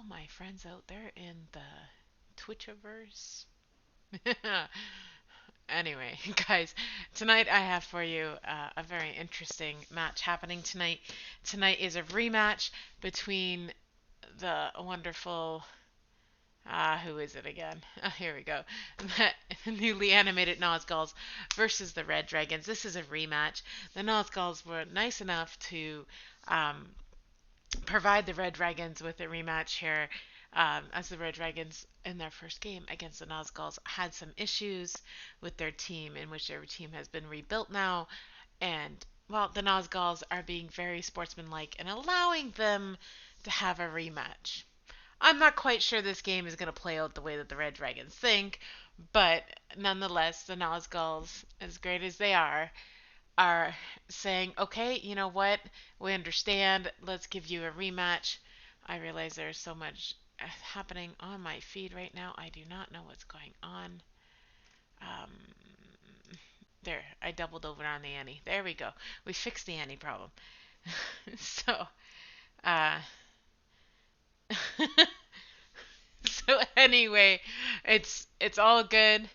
my friends out there in the Twitchiverse. Anyway, guys, tonight I have for you a very interesting match happening tonight. Tonight is a rematch between the wonderful. Who is it again? Here we go. The newly animated Nazguls versus the Red Dragons. This is a rematch. The Nazguls were nice enough to um, provide the Red Dragons with a rematch here, as the Red Dragons in their first game against the Nazguls had some issues with their team, in which their team has been rebuilt now, and well, the Nazguls are being very sportsmanlike and allowing them to have a rematch. I'm not quite sure this game is going to play out the way that the Red Dragons think, but nonetheless, the Nazguls, as great as they are saying, okay, you know what? We understand. Let's give you a rematch. I realize there's so much happening on my feed right now. I do not know what's going on. Um, there, I doubled over on the Annie. There we go. We fixed the Annie problem. so, uh, so anyway, it's all good.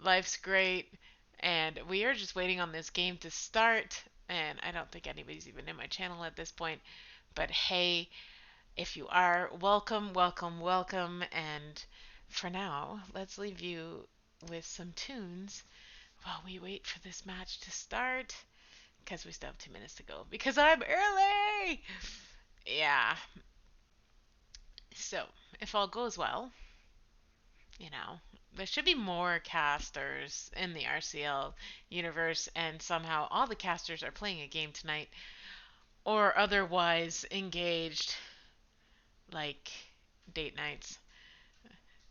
Life's great, and we are just waiting on this game to start. And I don't think anybody's even in my channel at this point. But hey, if you are, welcome, welcome, welcome. And for now, let's leave you with some tunes while we wait for this match to start. Because we still have 2 minutes to go. Because I'm early! Yeah. So, if all goes well, there should be more casters in the RCL universe, and somehow all the casters are playing a game tonight or otherwise engaged, like date nights.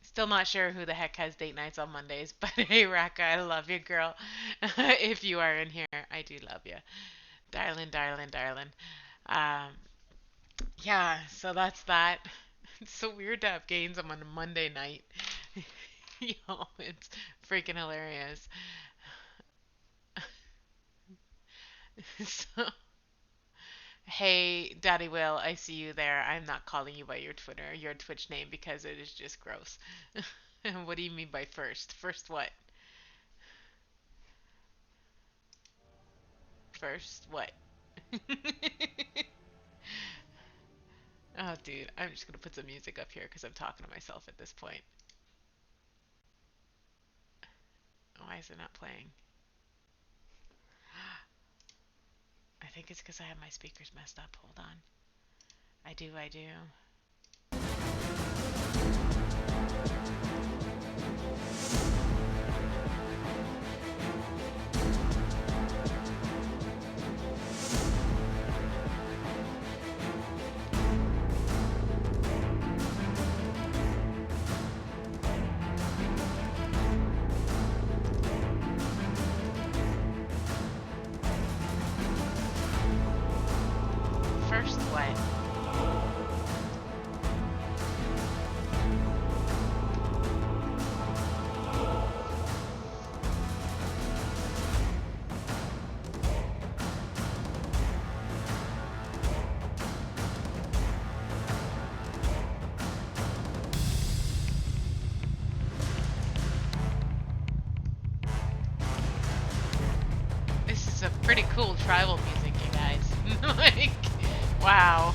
Still not sure who the heck has date nights on Mondays, but hey, Raka, I love you, girl. If you are in here, I do love you. Darling, darling, darling. Um, yeah, so that's that. It's so weird to have games on a Monday night. It's freaking hilarious. So, hey, Daddy Will, I see you there. I'm not calling you by your Twitch name because it is just gross. What do you mean by first? First what? First what? Oh, dude, I'm just gonna put some music up here because I'm talking to myself at this point. Why is it not playing? I think it's because I have my speakers messed up. Hold on. I do, I do. First what? This is a pretty cool tribal music, you guys. Like, wow.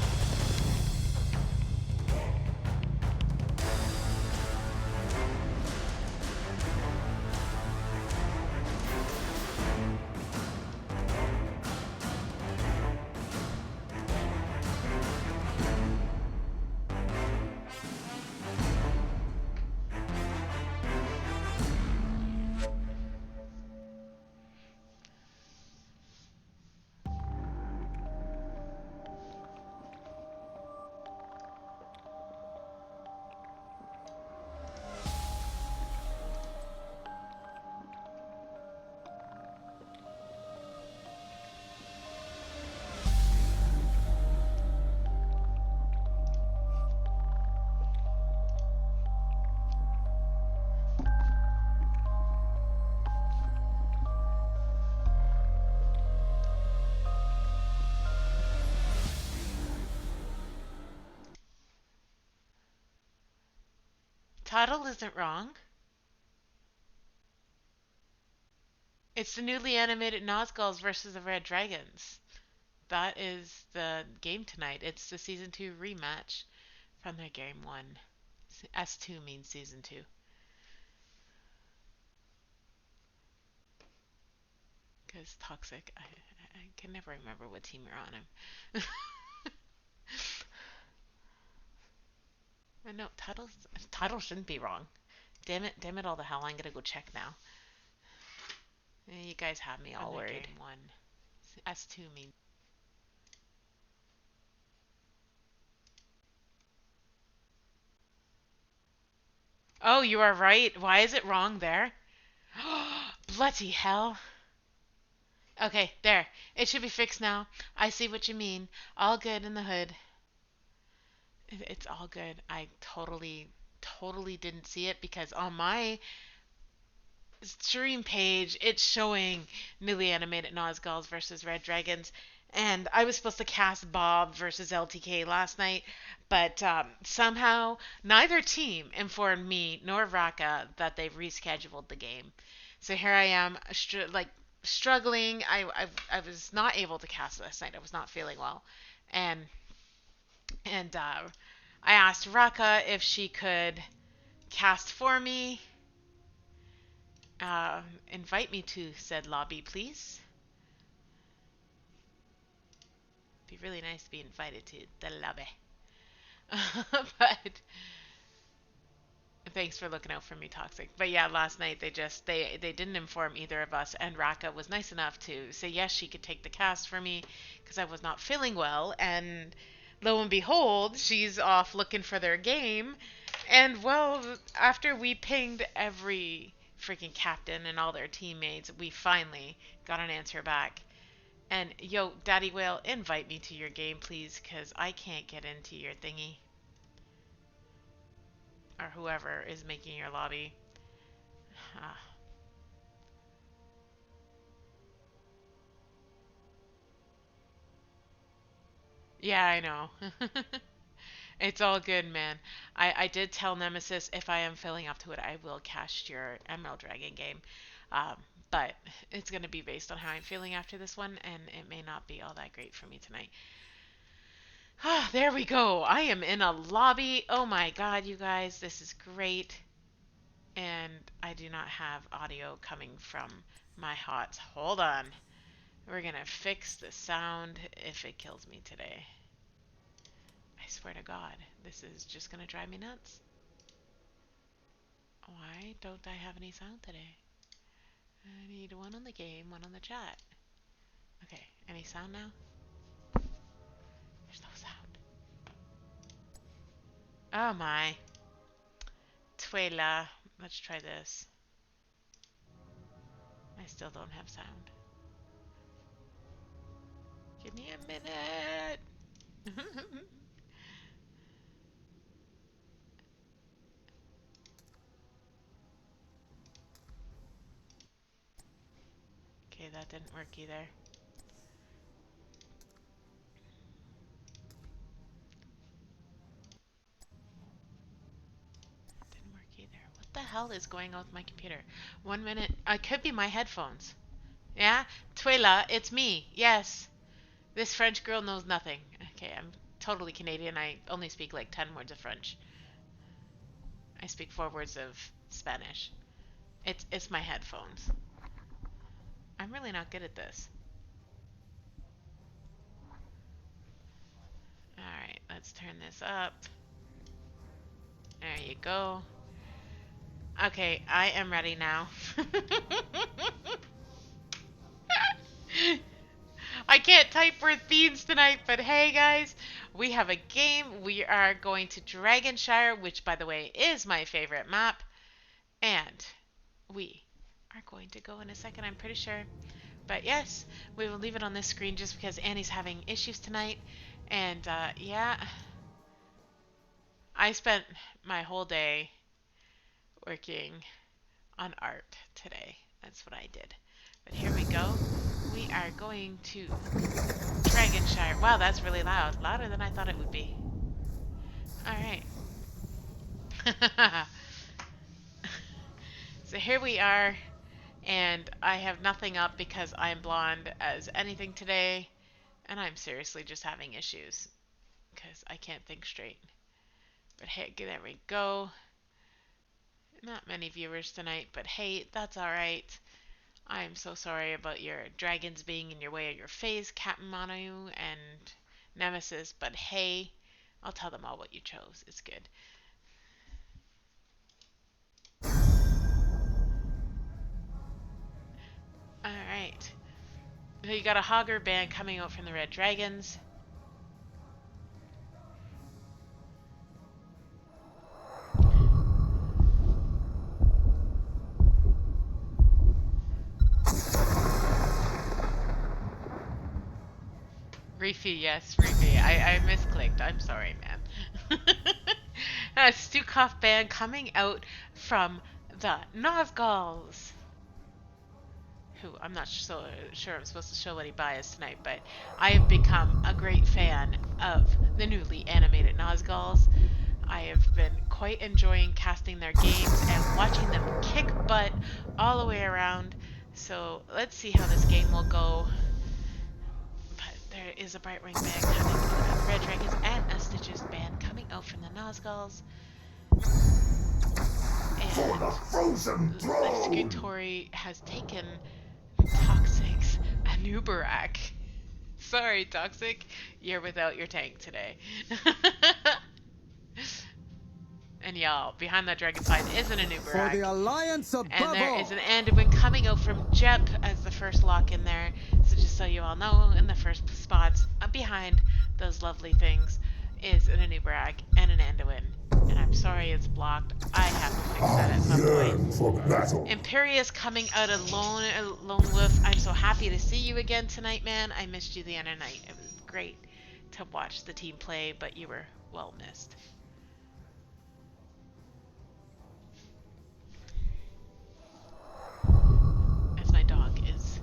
Tuttle isn't wrong. It's the newly animated Nazguls versus the Red Dragons. That is the game tonight. It's the season 2 rematch from their game 1. S2 means season 2. Because Toxic, I can never remember what team you're on. No, Tuttle shouldn't be wrong. Damn it all the hell. I'm gonna go check now. You guys have me all worried. Game 1. S2 means. Oh, you are right. Why is it wrong there? Bloody hell. Okay, there. It should be fixed now. I see what you mean. All good in the hood. It's all good. I totally didn't see it because on my stream page it's showing newly animated Nazguls versus Red Dragons, and I was supposed to cast Bob versus LTK last night, but somehow neither team informed me nor Raka that they've rescheduled the game. So here I am, struggling. I was not able to cast last night. I was not feeling well, and I asked Raka if she could cast for me. Invite me to said lobby, please. Be really nice to be invited to the lobby. But thanks for looking out for me, Toxic. But yeah, last night they didn't inform either of us, and Raka was nice enough to say yes, she could take the cast for me because I was not feeling well, and lo and behold, she's off looking for their game. And well, after we pinged every freaking captain and all their teammates, we finally got an answer back. And yo, Daddy Whale, invite me to your game, please, because I can't get into your thingy. Or whoever is making your lobby. Ah. Yeah, I know. It's all good, man. I did tell Nemesis if I am filling up to it, I will cast your Emerald Dragon game. Um, but it's going to be based on how I'm feeling after this one, and it may not be all that great for me tonight. Ah, there we go. I am in a lobby. Oh my god, you guys, this is great. And I do not have audio coming from my HOTS. Hold on. We're going to fix the sound if it kills me today. I swear to God, this is just gonna drive me nuts. Why don't I have any sound today? I need one on the game, one on the chat. Okay, any sound now? There's no sound. Oh my. Tuela. Let's try this. I still don't have sound. Give me a minute. Okay, that didn't work either. Didn't work either. What the hell is going on with my computer? 1 minute. It could be my headphones. Yeah? Tuela, it's me. Yes. This French girl knows nothing. Okay, I'm totally Canadian. I only speak like 10 words of French. I speak 4 words of Spanish. It's my headphones. I'm really not good at this. Alright, let's turn this up. There you go. Okay, I am ready now. I can't type word themes tonight, but hey guys, we have a game. We are going to Dragonshire, which by the way is my favorite map. And we are going to go in a second, I'm pretty sure. But yes, we will leave it on this screen just because Annie's having issues tonight. And yeah, I spent my whole day working on art today. That's what I did. But here we go. We are going to Dragonshire. Wow, that's really loud. Louder than I thought it would be. Alright. So here we are, and I have nothing up because I'm blonde as anything today, and I'm seriously just having issues because I can't think straight. But hey, there we go. Not many viewers tonight, but hey, that's alright. I'm so sorry about your dragons being in your way of your face, Captain Manu and Nemesis, but hey, I'll tell them all what you chose. It's good. Alright. So you got a Hogger band coming out from the Red Dragons. Reefy, yes, Reefy. I misclicked. I'm sorry, man. A Stukov band coming out from the Nazguls. Who I'm not so sure I'm supposed to show any bias tonight, but I have become a great fan of the newly animated Nazguls. I have been quite enjoying casting their games and watching them kick butt all the way around. So let's see how this game will go. But there is a Brightwing band coming out of the Red Dragons and a Stitches band coming out from the Nazguls. For the frozen throne! Executory has taken Toxic's Anubarak. Sorry, Toxic, you're without your tank today. And y'all, behind that dragon side is an Anubarak. For the alliance of and there is an Anduin coming out from Jep as the first lock in there. So just so you all know, in the first spots behind those lovely things is an Anubarak and an Anduin. And I'm sorry it's blocked. I have to fix that at some point. Imperious coming out of Lone Wolf. I'm so happy to see you again tonight, man. I missed you the other night. It was great to watch the team play, but you were well missed. As my dog is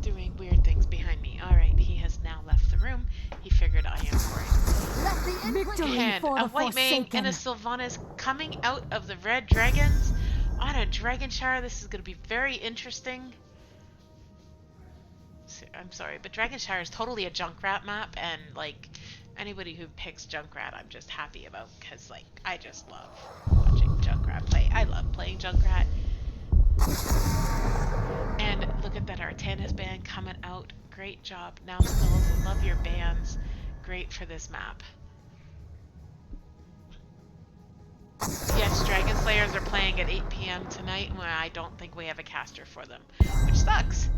doing weird things behind me. Alright, he has now left the room. He figured I am boring. And a White Mane and a Sylvanas coming out of the Red Dragons on a Dragon Shower. This is going to be very interesting. I'm sorry, but Dragon Shower is totally a Junkrat map, and like anybody who picks Junkrat, I'm just happy about, because like I just love watching Junkrat play. I love playing Junkrat. And look at that Artanis band coming out. Great job. Nazguls, love your bands. Great for this map. Yes, Dragon Slayers are playing at 8 p.m. tonight when I don't think we have a caster for them, which sucks.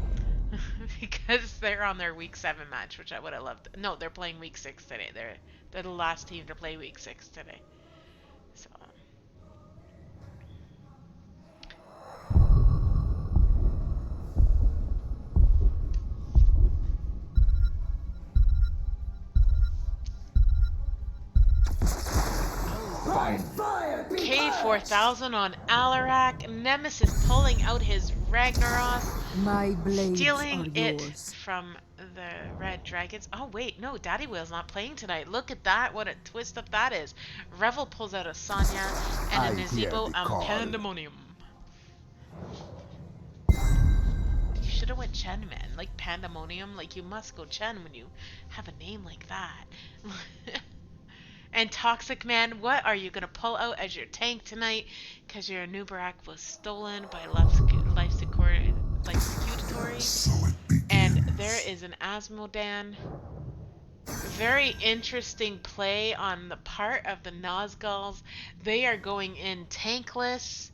Because they're on their week 7 match, which I would have loved. No, they're playing week 6 today. They're the last team to play week 6 today. So K4000 on Alarak. Nemesis pulling out his Ragnaros. My blades stealing are it yours. from the Red Dragons. Oh wait, no, Daddy Wheel's not playing tonight. Look at that, what a twist up that is. Revel pulls out a Sonya and a Nazebo Pandemonium. You should have went Chen, man. Like Pandemonium, like you must go Chen when you have a name like that. And Toxic Man, what are you going to pull out as your tank tonight? Because your Anubarak was stolen by Life Security. And there is an Asmodan. Very interesting play on the part of the Nazguls. They are going in tankless.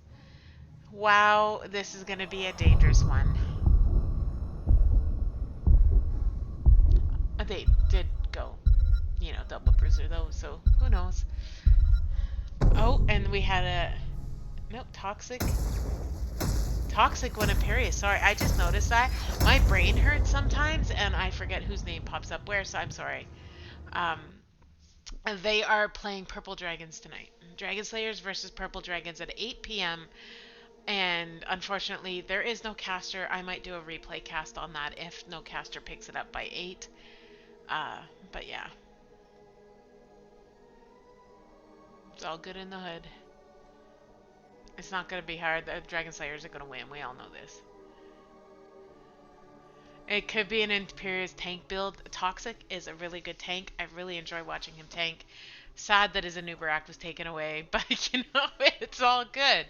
Wow, this is going to be a dangerous one. They did go, you know, double bruiser though, so who knows. Oh, and we had a nope, Toxic when Imperious. Sorry, I just noticed that my brain hurts sometimes and I forget whose name pops up where, so I'm sorry. They are playing Purple Dragons tonight. Dragon Slayers versus Purple Dragons at 8 p.m. And unfortunately there is no caster. I might do a replay cast on that if no caster picks it up by 8. But yeah. It's all good in the hood. It's not going to be hard. The Dragon Slayers are going to win. We all know this. It could be an Imperious tank build. Toxic is a really good tank. I really enjoy watching him tank. Sad that his Anubarak was taken away, but you know, it's all good.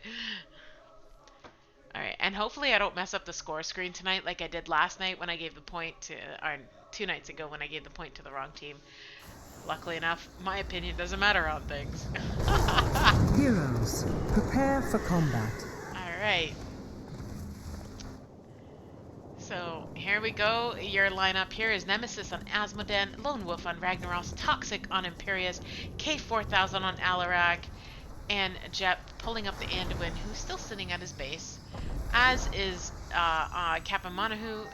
Alright, and hopefully I don't mess up the score screen tonight like I did last night when I gave the point to, or 2 nights ago when I gave the point to the wrong team. Luckily enough, my opinion doesn't matter on things. Heroes, prepare for combat. Alright. So, here we go. Your lineup here is Nemesis on Asmoden, Lone Wolf on Ragnaros, Toxic on Imperius, K4000 on Alarak, and Jep pulling up the Anduin, who's still sitting at his base. As is Kappa Monahu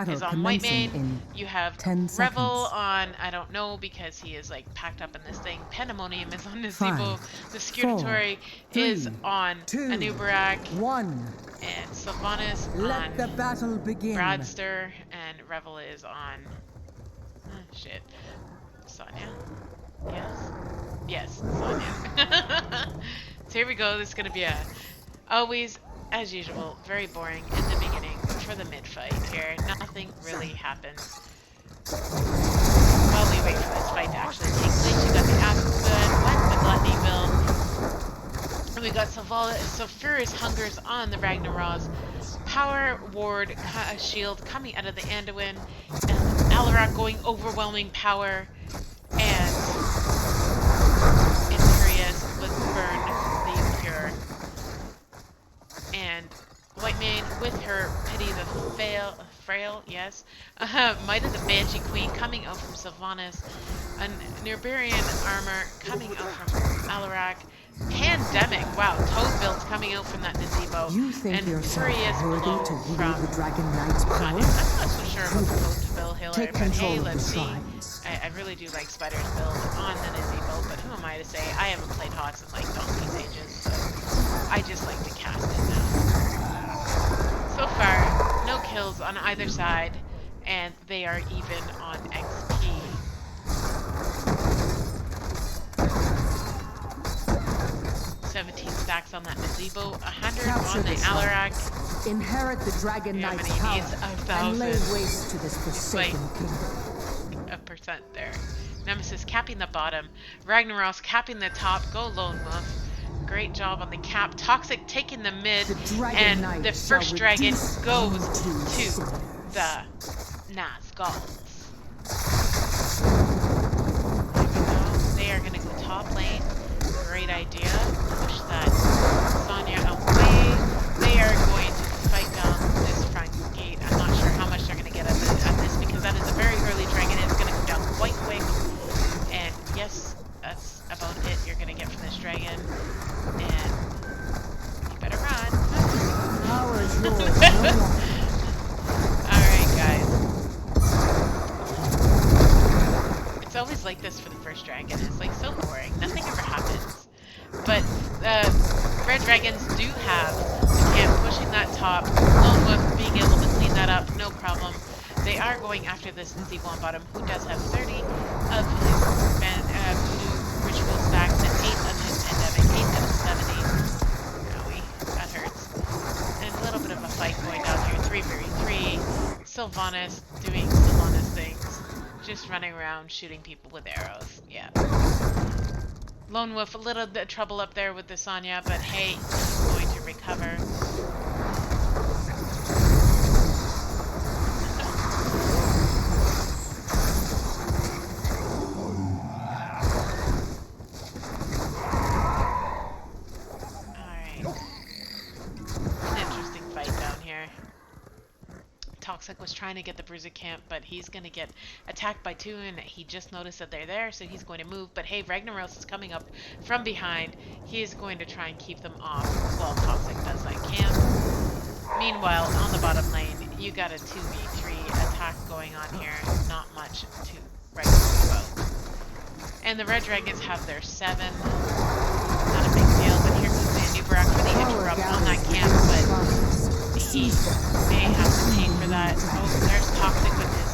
is on Whitemane. You have Revel on, I don't know, because he is like packed up in this thing. Pandemonium is on Nazguls. The Scutatory is on Anubarak. And Sylvanas on the battle begin. Bradster. And Revel is on... shit. Sonya? Yes? Yes, Sonya. So here we go. This is going to be a... Always, as usual, very boring in the beginning for the mid-fight here. Nothing really happens. While we wait for this fight to actually take place, you got the Aspen with the Gluttony build. And we got Sulfurous Hungers on the Ragnaros. Power Ward Shield coming out of the Anduin. And Alarak going overwhelming power. And Imperius with Burn the Impure. And Whitemane with her Pity the Frail, yes. Might of the Banshee Queen coming out from Sylvanas. An Niburian armor coming out from Alarak. Pandemic, wow, Toad builds coming out from that Nazebo. And Furious Blow from the Dragon Knight's power? I'm not so sure about the Toad to build healer, but hey, let's see. I really do like Spider's build on the Nazebo, but who am I to say? I haven't played Hots in like donkey's ages, so I just like to cast it now. So far, no kills on either side, and they are even on XP. 17 stacks on that Nazebo, 100 on the Alarak. Inherit the Dragon Knight's power and lay waste to this forsaken kingdom. A percent there. Nemesis capping the bottom. Ragnaros capping the top. Go Lone Wolf. Great job on the cap. Toxic taking the mid. And the first dragon goes to the Nazguls. They are going to go top lane. Great idea. Push that Sonya away. They are going to fight down this front gate. I'm not sure how much they're going to get at this because that is a very early dragon. It's going to go down quite quick. And yes, that's about it you're going to get from this dragon. And you better run. Power is yours. Alright, guys. It's always like this for the first dragon. It's like so boring. Nothing ever happens. But red dragons do have the camp pushing that top. Lone Wolf being able to clean that up, no problem. They are going after this Nazebo on bottom, who does have 30 of his voodoo ritual stacks and 8 of his pandemic, 8 out of 70. Owie, that hurts. And a little bit of a fight going down here. 3v3. Sylvanas doing Sylvanas things. Just running around shooting people with arrows. Yeah. Lone Wolf, a little bit of trouble up there with the Sonya, but hey, he's going to recover. Alright. An interesting fight down here. Toxic was trying to get the Bruiser camp, but he's going to get attacked by 2, and he just noticed that they're there, so he's going to move. But hey, Ragnaros is coming up from behind. He is going to try and keep them off while Toxic does that camp. Meanwhile, on the bottom lane, you got a 2v3 attack going on here. Not much to write about. And the Red Dragons have their 7. Not a big deal, but here comes the Anubarak for the interrupt on that camp, but he may have to pay for that. Oh, there's Toxic with his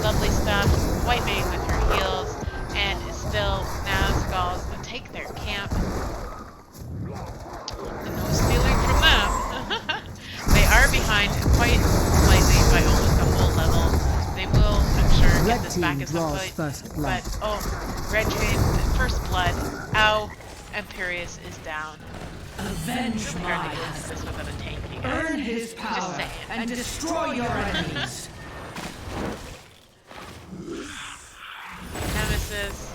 lovely stuff. Whitemane with her heals. And still Nazguls will take their camp. And those come back team at some draws point. first blood. But, oh, Red Train, first blood. Ow. Imperious is down. Avenge Really my hard to get into this without a tank, you guys. Earn his Just power saying. and destroy your enemies. Nemesis.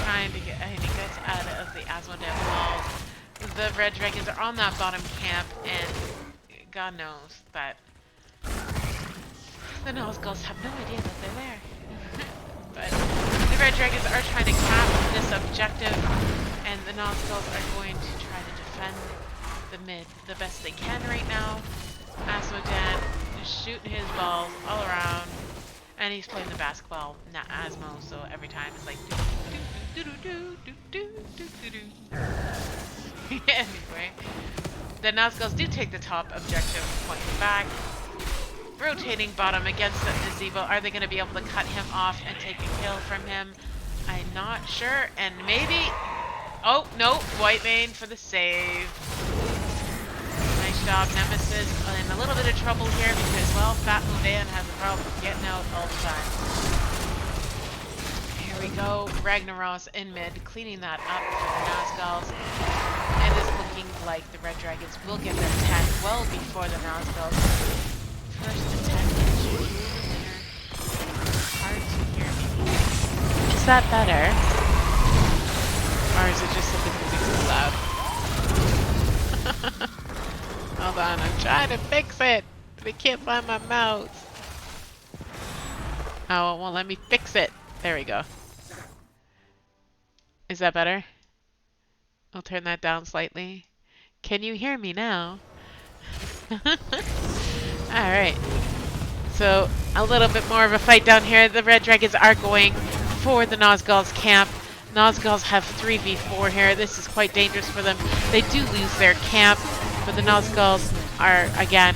Trying to get, he gets out of the Asmodean walls. The Red Dragons are on that bottom camp, and God knows that the Nazguls have no idea that they're there. But the Red Dragons are trying to cap this objective, and the Nazguls are going to try to defend the mid the best they can right now. Asmodean is shooting his balls all around, and he's playing the basketball, not Asmo, so every time it's like do do do do do do do do do. Anyway, the Nazguls do take the top objective point back. Rotating bottom against the Nazebo. Are they going to be able to cut him off and take a kill from him? I'm not sure. And maybe... Oh, no. Whitemane for the save. Nice job, Nemesis. In a little bit of trouble here because, well, Fat Modan has a problem getting out all the time. Here we go. Ragnaros in mid, cleaning that up for the Nazguls. And it's looking like the Red Dragons will get their 10 well before the Nazguls. First attempt is hard to hear me. Is that better? Or is it just that the music's too loud? Hold on, I'm trying to fix it, but I can't find my mouse. Oh, it won't let me fix it. There we go. Is that better? I'll turn that down slightly. Can you hear me now? Alright. So, a little bit more of a fight down here. The Red Dragons are going for the Nazguls camp. Nazguls have 3v4 here. This is quite dangerous for them. They do lose their camp, but the Nazguls are, again,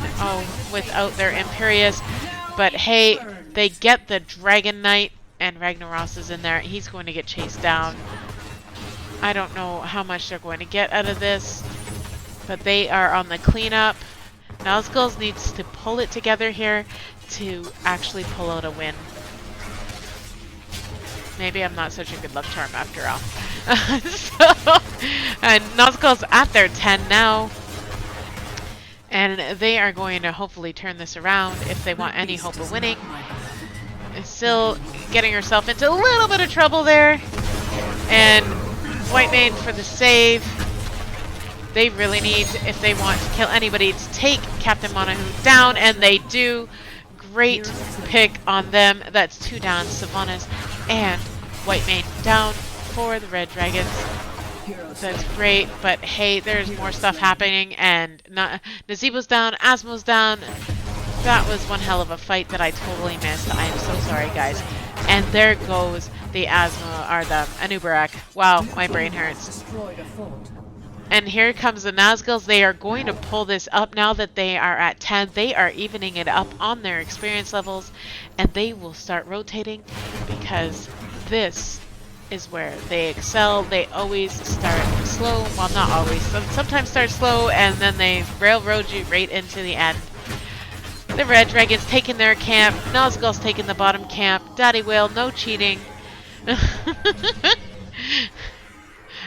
without their Imperious. But hey, they get the Dragon Knight, and Ragnaros is in there. He's going to get chased down. I don't know how much they're going to get out of this, but they are on the cleanup. Nazguls needs to pull it together here to actually pull out a win. Maybe I'm not such a good love charm after all. And Nazguls at their 10 now. And they are going to hopefully turn this around if they want any hope of winning. Still getting herself into a little bit of trouble there. And Whitemane for the save. They really need, if they want to kill anybody, to take Captain Monahoo down, and they do. Great pick on them. That's 2 down. Sylvanas and Whitemane down for the Red Dragons. That's great, but hey, there's more stuff happening, and Nazebo's down, Asmo's down. That was one hell of a fight that I totally missed. I am so sorry, guys. And there goes the Asmo, or the Anubarak. Wow, my brain hurts. And here comes the Nazguls. They are going to pull this up now that they are at 10. They are evening it up on their experience levels, and they will start rotating because this is where they excel. They always start slow. Well, not always. Sometimes start slow, and then they railroad you right into the end. The Red Dragons taking their camp. Nazgul's taking the bottom camp. Daddy Whale, no cheating.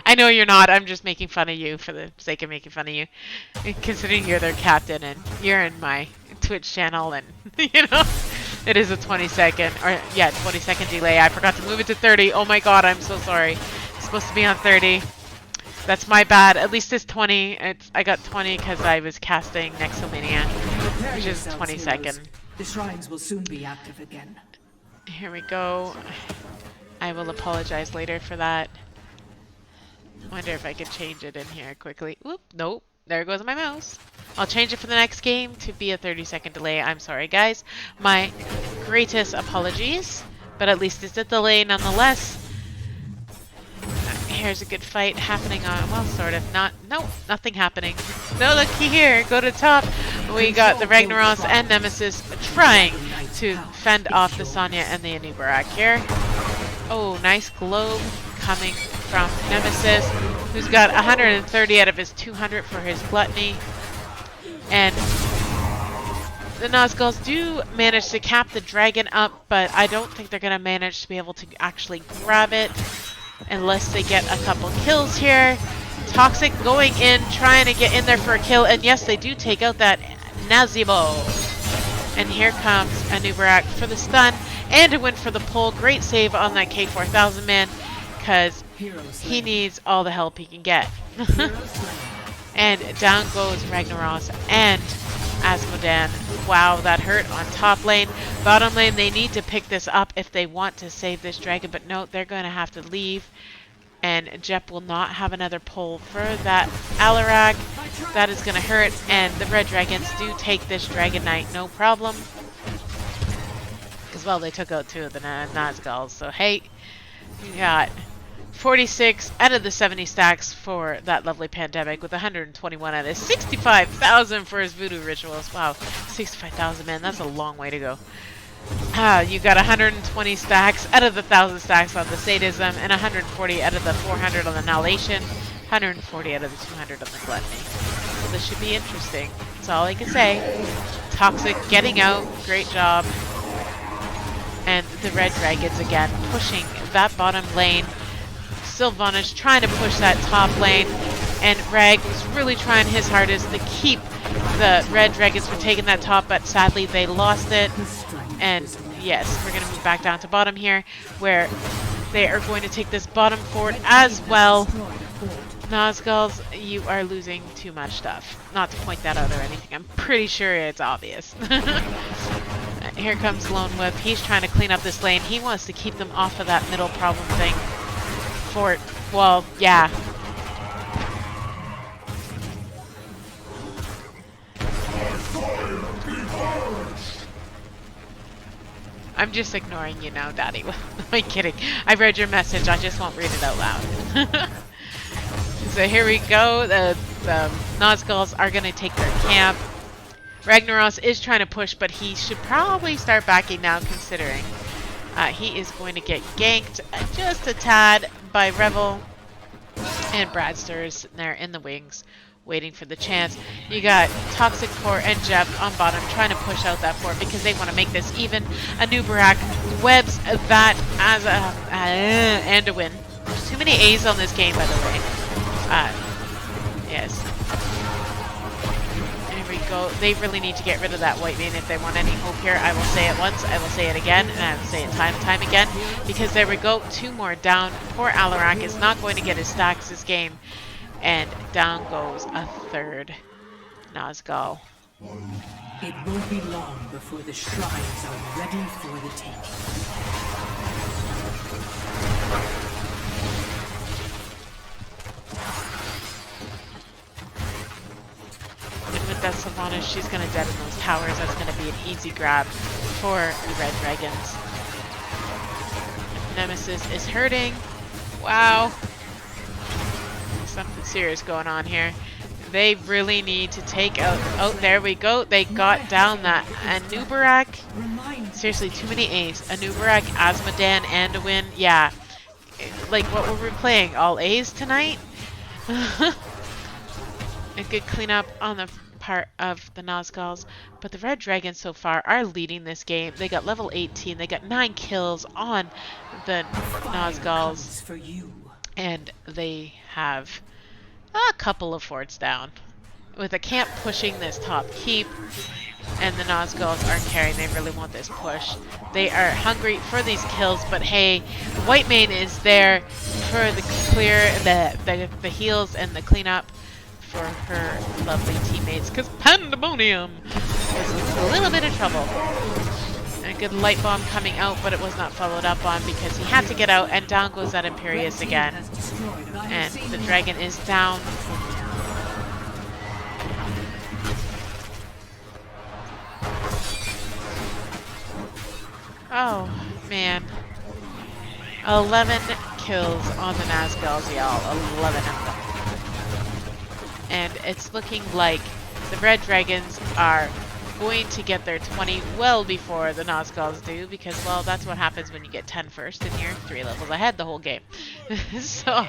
I know you're not. I'm just making fun of you for the sake of making fun of you. Considering you're their captain and you're in my Twitch channel, and, you know, it is a 20-second, or, yeah, 20-second delay. I forgot to move it to 30. Oh my god, I'm so sorry. It's supposed to be on 30. That's my bad. At least it's 20. I got 20 because I was casting Nexomania, which is 20-second. The shrines will soon be active again. Here we go. I will apologize later for that. Wonder if I could change it in here quickly. Whoop, nope. There goes my mouse. I'll change it for the next game to be a 30-second delay. I'm sorry, guys. My greatest apologies. But at least it's a delay nonetheless. Here's a good fight happening on, well, sort of. Nothing happening. No, looky here. Go to top. We got the Ragnaros and Nemesis trying to fend off the Sonya and the Anubarak here. Oh, nice globe coming from Nemesis, who's got 130 out of his 200 for his gluttony. And the Nazguls do manage to cap the dragon up, but I don't think they're going to manage to be able to actually grab it unless they get a couple kills here. Toxic going in, trying to get in there for a kill, and yes, they do take out that Nazguls. And here comes Anubarak for the stun and a win for the pull. Great save on that K4000 man, because he needs all the help he can get. And down goes Ragnaros and Asmodan. Wow, that hurt on top lane. Bottom lane, they need to pick this up if they want to save this dragon, but no, they're going to have to leave. And Jep will not have another pull for that Alarak. That is going to hurt, and the red dragons do take this Dragon Knight, no problem. Because, well, they took out 2 of the Nazguls, so hey, we got 46 out of the 70 stacks for that lovely Pandemic, with 121 out of 65,000 for his voodoo rituals. Wow, 65,000, man, that's a long way to go. You got 120 stacks out of the 1,000 stacks on the Sadism, and 140 out of the 400 on the Annihilation, 140 out of the 200 on the Gluttony. So this should be interesting. That's all I can say. Toxic getting out, great job. And the red dragons again pushing that bottom lane. Sylvanas trying to push that top lane, and Rag was really trying his hardest to keep the red dragons from taking that top, but sadly they lost it. And yes, we're going to move back down to bottom here, where they are going to take this bottom fort as well. Nazguls, you are losing too much stuff. Not to point that out or anything. I'm pretty sure it's obvious. Here comes Lone Whip. He's trying to clean up this lane. He wants to keep them off of that middle problem thing. Fort, well, yeah. I'm just ignoring you now, Daddy. I'm kidding. I read your message. I just won't read it out loud. So here we go. The Nazguls are going to take their camp. Ragnaros is trying to push, but he should probably start backing now, considering he is going to get ganked just a tad by Revel. And Bradster is sitting there in the wings, waiting for the chance. You got Toxic Fort and Jeb on bottom trying to push out that fort because they want to make this even. Anubarak webs that as a and a win. There's too many A's on this game, by the way. Yes. Here we go. They really need to get rid of that white mane if they want any hope here. I will say it once, I will say it again, and I will say it time and time again. Because there we go. 2 more down. Poor Alarak is not going to get his stacks this game. And down goes a 3rd Nazgul. It won't be long before the shrines are ready for the taking. And with that Sylvanas, she's going to deaden those towers. That's going to be an easy grab for the red dragons. Nemesis is hurting. Wow. Something serious going on here. They really need to take out... Oh, there we go. They got down that Anubarak. Seriously, too many A's. Anubarak, Asmodan, and a win. Yeah. Like, what were we playing? All A's tonight? A good cleanup on the part of the Nazguls. But the Red Dragons so far are leading this game. They got level 18. They got 9 kills on the Nazguls. And they have a couple of forts down. With a camp pushing this top keep, and the Nazguls aren't carrying. They really want this push. They are hungry for these kills, but hey, Whitemane is there for the clear, the heals and the cleanup for her lovely teammates, because Pandemonium was in a little bit of trouble. And a good light bomb coming out, but it was not followed up on because he had to get out, and down goes that Imperius again. And the dragon is down. Oh, man. 11 kills on the Nazguls, y'all. 11 of them. And it's looking like the Red Dragons are going to get their 20 well before the Nazguls do, because, well, that's what happens when you get 10 first and you're 3 levels ahead the whole game. So...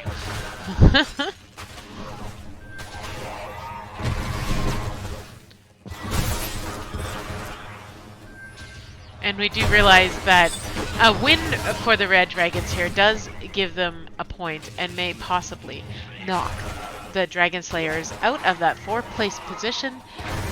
And we do realize that a win for the Red Dragons here does give them a point and may possibly knock the Dragon Slayers out of that 4th place position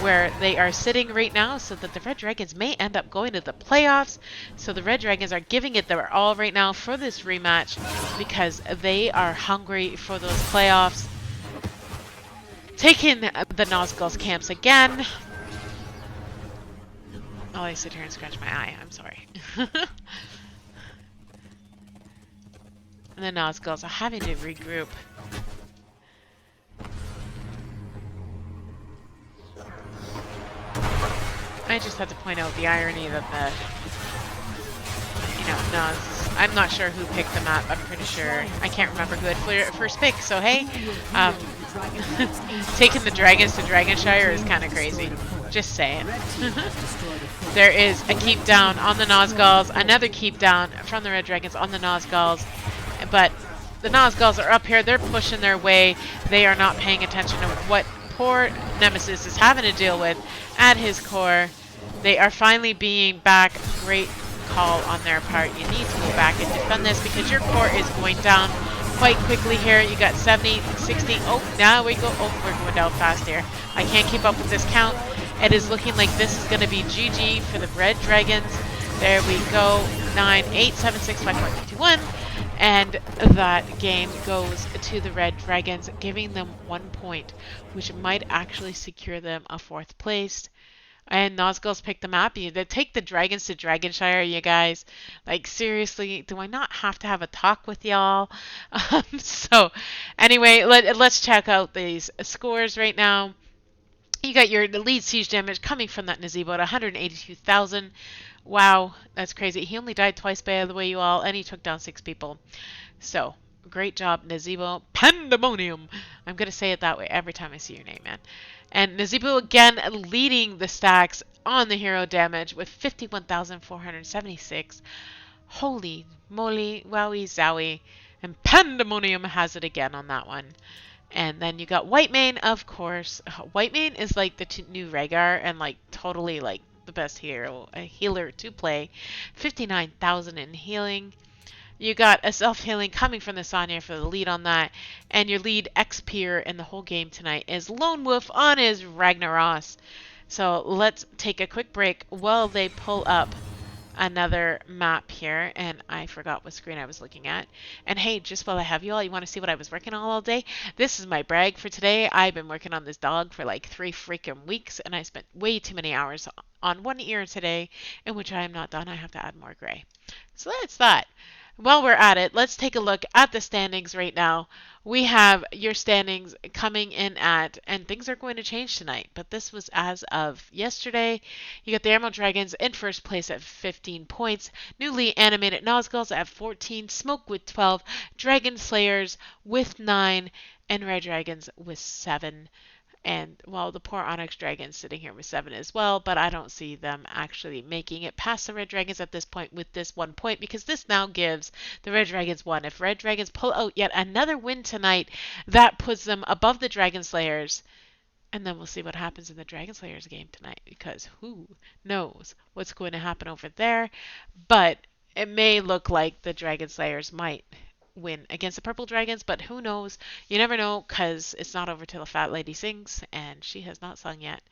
where they are sitting right now, so that the Red Dragons may end up going to the playoffs. So the Red Dragons are giving it their all right now for this rematch because they are hungry for those playoffs. Taking the Nazguls camps again. Oh, I sit here and scratch my eye. I'm sorry. And the Nazguls are having to regroup. I just have to point out the irony that Naz, I'm not sure who picked the map. I'm pretty sure, I can't remember who had first pick. So hey, taking the dragons to Dragonshire is kind of crazy. Just saying. There is a keep down on the Nazguls, another keep down from the Red Dragons on the Nazguls, but the Nazguls are up here. They're pushing their way. They are not paying attention to what poor Nemesis is having to deal with at his core. They are finally being back. Great call on their part. You need to go back and defend this because your core is going down quite quickly here. You got 70, 60. Oh, now we go. Oh, we're going down fast here. I can't keep up with this count. It is looking like this is going to be GG for the Red Dragons. There we go. 9, 8, 7, 6, 5, 4, 3, 2, 1. And that game goes to the Red Dragons, giving them 1 point, which might actually secure them a 4th place. And Nazguls pick the map. They take the dragons to Dragonshire, you guys. Like, seriously, do I not have to have a talk with y'all? So, anyway, let's check out these scores right now. You got your lead siege damage coming from that Nazebo at 182,000. Wow, that's crazy. He only died twice, by the way, you all, and he took down 6 people. So, great job, Nazebo. Pandemonium! I'm going to say it that way every time I see your name, man. And Nazebo again leading the stacks on the hero damage with 51,476. Holy moly, wowie zowie. And Pandemonium has it again on that one. And then you got Whitemane, of course. Whitemane is like the new Rhaegar and like totally like the best hero, a healer to play. 59,000 in healing. You got a self-healing coming from the Sonya for the lead on that. And your lead X-Peer in the whole game tonight is Lone Wolf on his Ragnaros. So let's take a quick break while they pull up another map here, and I forgot what screen I was looking at. And hey, just while I have you all, you want to see what I was working on all day? This is my brag for today. I've been working on this dog for like 3 freaking weeks, and I spent way too many hours on one ear today, in which I am not done. I have to add more gray. So that's that. While we're at it, let's take a look at the standings right now. We have your standings coming in at, and things are going to change tonight, but this was as of yesterday. You got the Emerald Dragons in first place at 15 points, newly animated Nazguls at 14, Smoke with 12, Dragon Slayers with 9, and Red Dragons with 7. And, well, the poor Onyx Dragons sitting here with 7 as well, but I don't see them actually making it past the Red Dragons at this point with this 1 point, because this now gives the Red Dragons 1. If Red Dragons pull out yet another win tonight, that puts them above the Dragon Slayers. And then we'll see what happens in the Dragon Slayers game tonight, because who knows what's going to happen over there. But it may look like the Dragon Slayers might win against the Purple Dragons, but who knows? You never know, because it's not over till the fat lady sings, and she has not sung yet.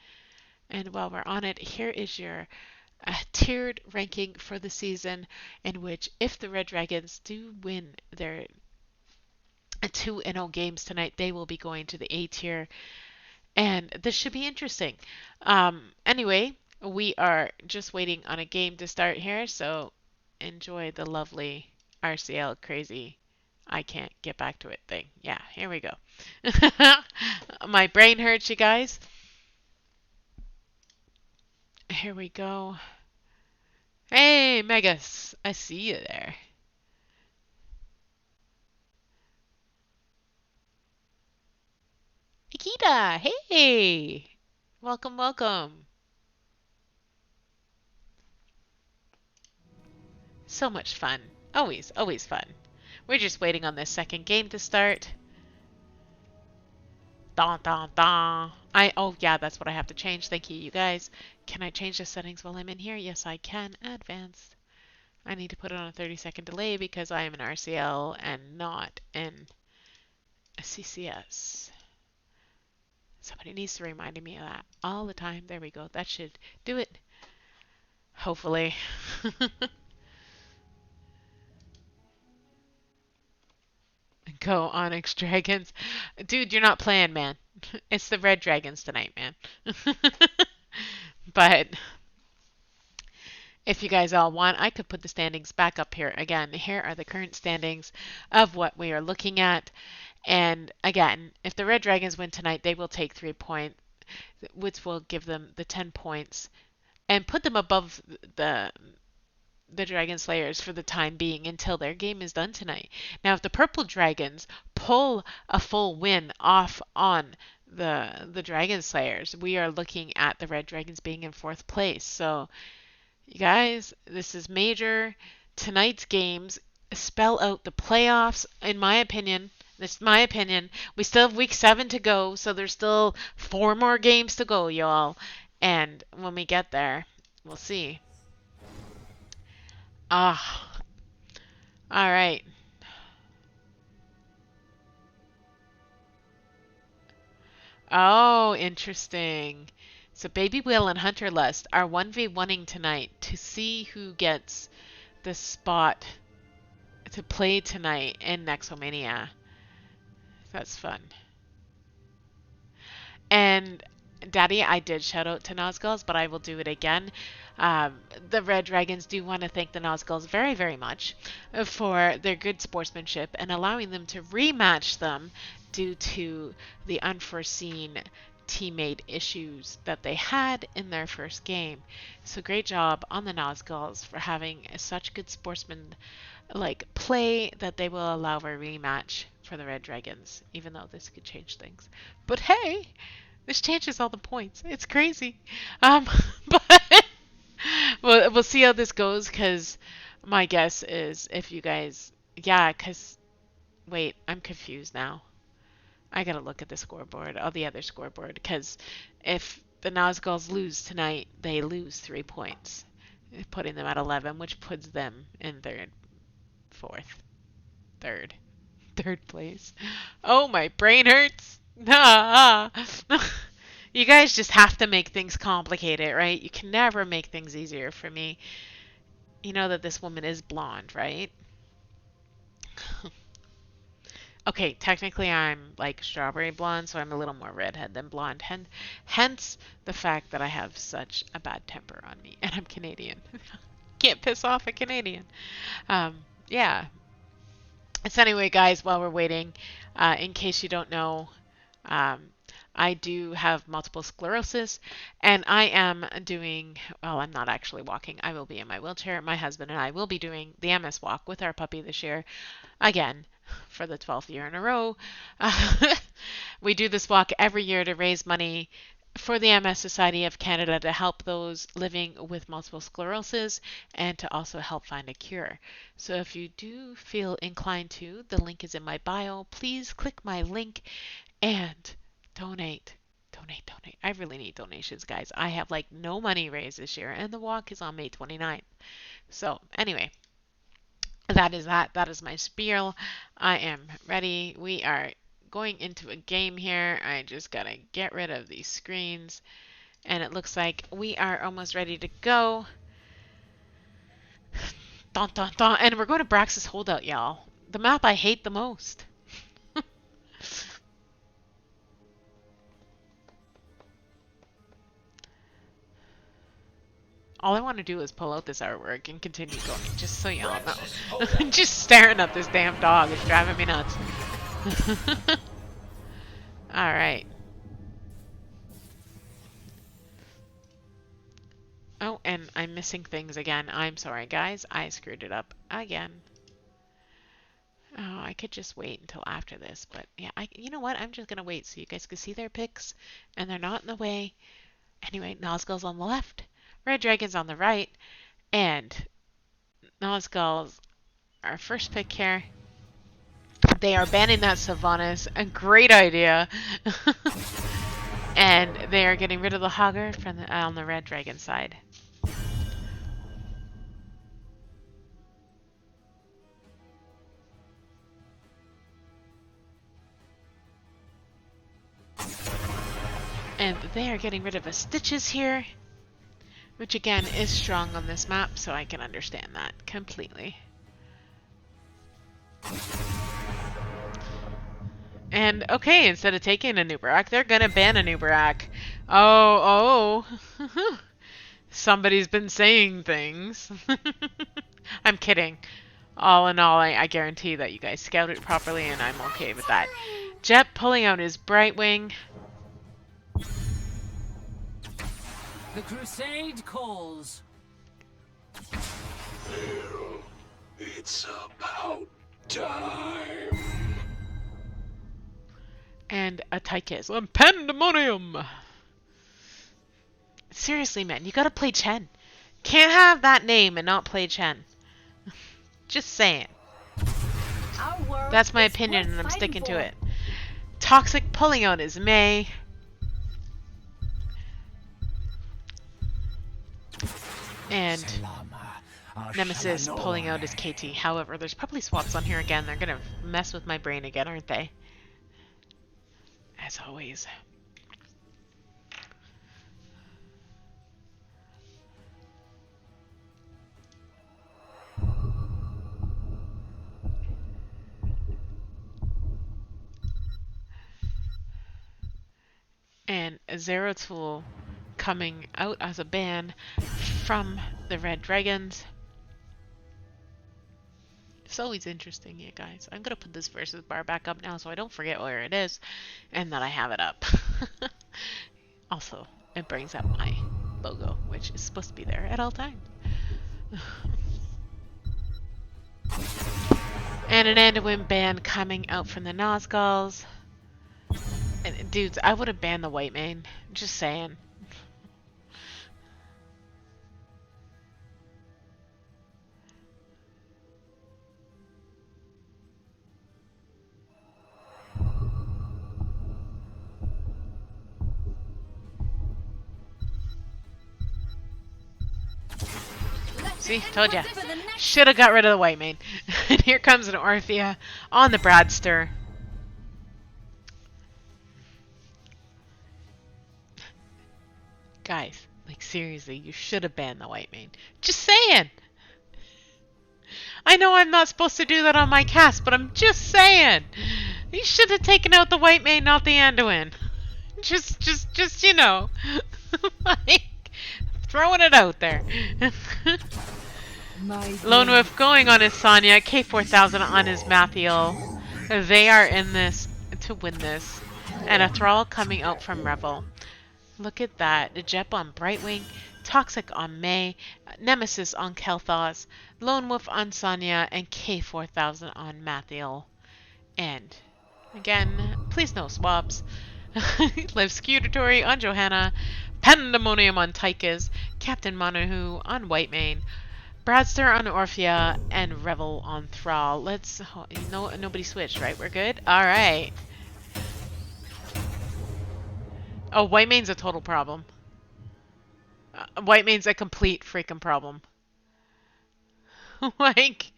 And while we're on it, here is your tiered ranking for the season, in which if the Red Dragons do win their 2-0 games tonight, they will be going to the A tier, and this should be interesting. Anyway, we are just waiting on a game to start here, so enjoy the lovely RCL crazy I can't get back to it thing. Yeah, here we go. My brain hurts, you guys. Here we go. Hey, Megas. I see you there. Ikita, hey. Welcome, welcome. So much fun. Always, always fun. We're just waiting on this second game to start. Dun, dun, dun. Oh yeah, that's what I have to change. Thank you, you guys. Can I change the settings while I'm in here? Yes, I can. Advanced. I need to put it on a 30-second delay because I am an RCL and not in a CCS. Somebody needs to remind me of that all the time. There we go. That should do it. Hopefully. Go Onyx Dragons. Dude, you're not playing, man. It's the Red Dragons tonight, man. But if you guys all want, I could put the standings back up here. Again, here are the current standings of what we are looking at. And again, if the Red Dragons win tonight, they will take 3 points, which will give them the 10 points and put them above the Dragon Slayers for the time being until their game is done tonight. Now, if the Purple Dragons pull a full win off on the Dragon Slayers, we are looking at the Red Dragons being in 4th place. So, you guys, this is major. Tonight's games spell out the playoffs, in my opinion. This is my opinion. We still have week 7 to go, so there's still 4 more games to go, y'all. And when we get there, we'll see. Ah, all right. Oh, interesting. So Baby Will and Hunter Lust are 1v1ing tonight to see who gets the spot to play tonight in Nexomania. That's fun. And Daddy, I did shout out to Nazguls, but I will do it again. The Red Dragons do want to thank the Nazguls very, very much for their good sportsmanship and allowing them to rematch them due to the unforeseen teammate issues that they had in their first game. So great job on the Nazguls for having such good sportsman play that they will allow a rematch for the Red Dragons, even though this could change things. But hey, this changes all the points. It's crazy. But we'll see how this goes, because my guess is if you guys, yeah, because, wait, I'm confused now. I gotta look at the scoreboard, the other scoreboard, because if the Nazguls lose tonight, they lose 3 points, putting them at 11, which puts them in third place. Oh, my brain hurts. Ah. You guys just have to make things complicated, right? You can never make things easier for me. You know that this woman is blonde, right? Okay, technically I'm like strawberry blonde, so I'm a little more redhead than blonde. Hence the fact that I have such a bad temper on me. And I'm Canadian. Can't piss off a Canadian. Yeah. So anyway, guys, while we're waiting, in case you don't know, I do have multiple sclerosis, and I am doing, well, I'm not actually walking. I will be in my wheelchair. My husband and I will be doing the MS walk with our puppy this year, again, for the 12th year in a row. We do this walk every year to raise money for the MS Society of Canada to help those living with multiple sclerosis and to also help find a cure. So if you do feel inclined to, the link is in my bio. Please click my link and donate. Donate. I really need donations, guys. I have like no money raised this year, and the walk is on May 29th. So anyway, that is that. That is my spiel. I am ready. We are going into a game here. I just gotta get rid of these screens, and it looks like we are almost ready to go. Dun, dun, dun. And we're going to Brax's Holdout, y'all. The map I hate the most. All I want to do is pull out this artwork and continue going, just so y'all know. Just staring at this damn dog is driving me nuts. Alright. Oh, and I'm missing things again. I'm sorry, guys. I screwed it up again. Oh, I could just wait until after this, but yeah, you know what? I'm just gonna wait so you guys can see their pics, and they're not in the way. Anyway, Nazgul's on the left, Red Dragon's on the right, and Nazgul's our first pick here. They are banning that Sylvanas. A great idea. And they are getting rid of the Hogger from on the Red Dragon side. And they are getting rid of a Stitches here, which again is strong on this map, so I can understand that completely. And okay, instead of taking a Nubarak, they're gonna ban a Nubarak. Oh. Somebody's been saying things. I'm kidding. All in all, I guarantee that you guys scouted properly, and I'm okay with that. Jet pulling out his Brightwing. The crusade calls. Well, it's about time. And a Tychus. Pandemonium! Seriously, man, you gotta play Chen. Can't have that name and not play Chen. Just saying. That's my opinion, and I'm sticking to it. Toxic pulling out his May. And Nemesis pulling out his KT. However, there's probably swaps on here again. They're gonna mess with my brain again, aren't they? As always. And Zeratul coming out as a ban from the Red Dragons. It's always interesting, you guys. I'm gonna put this versus bar back up now so I don't forget where it is and that I have it up. Also, it brings up my logo, which is supposed to be there at all times. And an Anduin ban coming out from the Nazguls. And, dudes, I would have banned the white mane. Just saying. See, told ya. Should have got rid of the white mane. And here comes an Orphea on the Bradster. Guys, like seriously, you should have banned the white mane. Just saying. I know I'm not supposed to do that on my cast, but I'm just saying. You should have taken out the white mane, not the Anduin. Just you know. Like, throwing it out there. Lone Wolf going on his Sonya, K4000 on his Mathiel. They are in this to win this. And a Thrall coming out from Revel. Look at that. The Jep on Brightwing, Toxic on May, Nemesis on Kel'Thas, Lone Wolf on Sonya, and K4000 on Mathiel. And, again, please no swaps. Live Scutatory on Johanna, Pandemonium on Tychus, Captain Monahu on Whitemane, Bradster on Orphea, and Revel on Thrall. Let's... nobody switched, right? We're good? Alright. Oh, Whitemane's a total problem. Whitemane's a complete freaking problem. Like...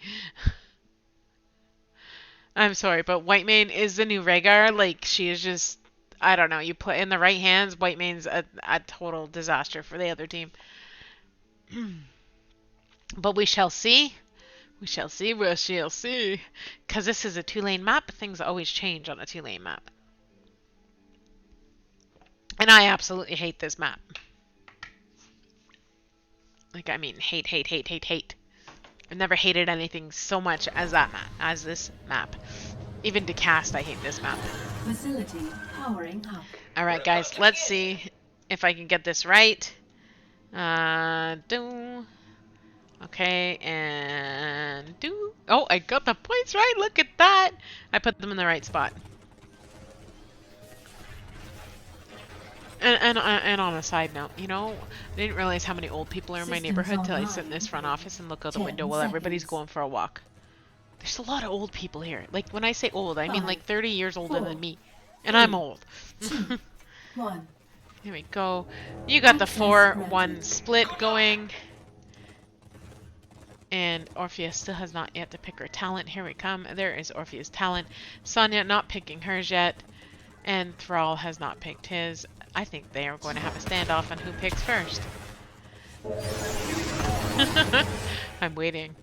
I'm sorry, but Whitemane is the new Rhaegar. Like, she is just... I don't know. You put in the right hands, Whitemane's a total disaster for the other team. But we shall see. We shall see. We shall see. Because this is a two-lane map. Things always change on a two-lane map. And I absolutely hate this map. Like, I mean, hate. I've never hated anything so much as that map, as this map. Even to cast, I hate this map. Facility powering up. Alright, guys, let's see if I can get this right. Okay, and do. Oh, I got the points right. Look at that. I put them in the right spot. And on a side note, you know, I didn't realize how many old people are in my neighborhood till I sit in this front office and look out the window while everybody's going for a walk. There's a lot of old people here. Like, when I say old, I mean like 30 years older than me. And three, I'm old. 2, 1. Here we go. You got the 4-1 split going. And Orpheus still has not yet to pick her talent. Here we come. There is Orpheus' talent. Sonya not picking hers yet. And Thrall has not picked his. I think they are going to have a standoff on who picks first. I'm waiting.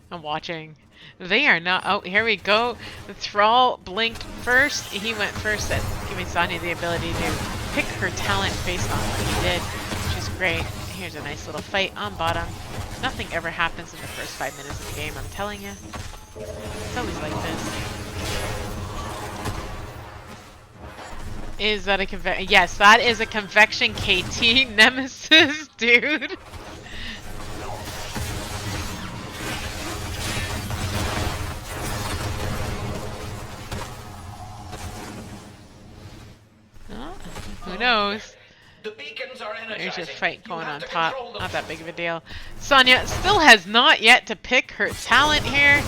I'm watching. They are not. Oh, here we go. The Thrall blinked first. He went first at giving Sonya the ability to pick her talent based on what he did, which is great. Here's a nice little fight on bottom. Nothing ever happens in the first 5 minutes of the game, I'm telling you. It's always like this. Is that a convection? Yes, that is a convection KT nemesis, dude. Oh, who knows? There's a fight going on top. Not that big of a deal. Sonya still has not yet to pick her talent here.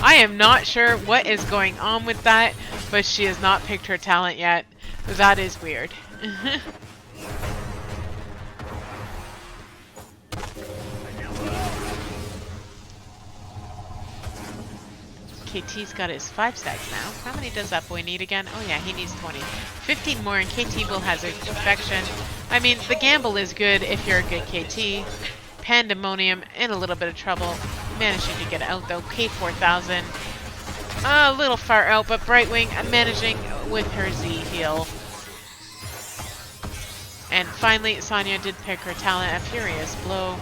I am not sure what is going on with that, but she has not picked her talent yet. That is weird. KT's got his 5 stacks now. How many does that boy need again? Oh yeah, he needs 20. 15 more and KT will has a infection. I mean, the gamble is good if you're a good KT. Pandemonium in a little bit of trouble. Managing to get out though. K4000. A little far out, but Brightwing managing with her Z heal. And finally, Sonya did pick her talent, a Furious Blow.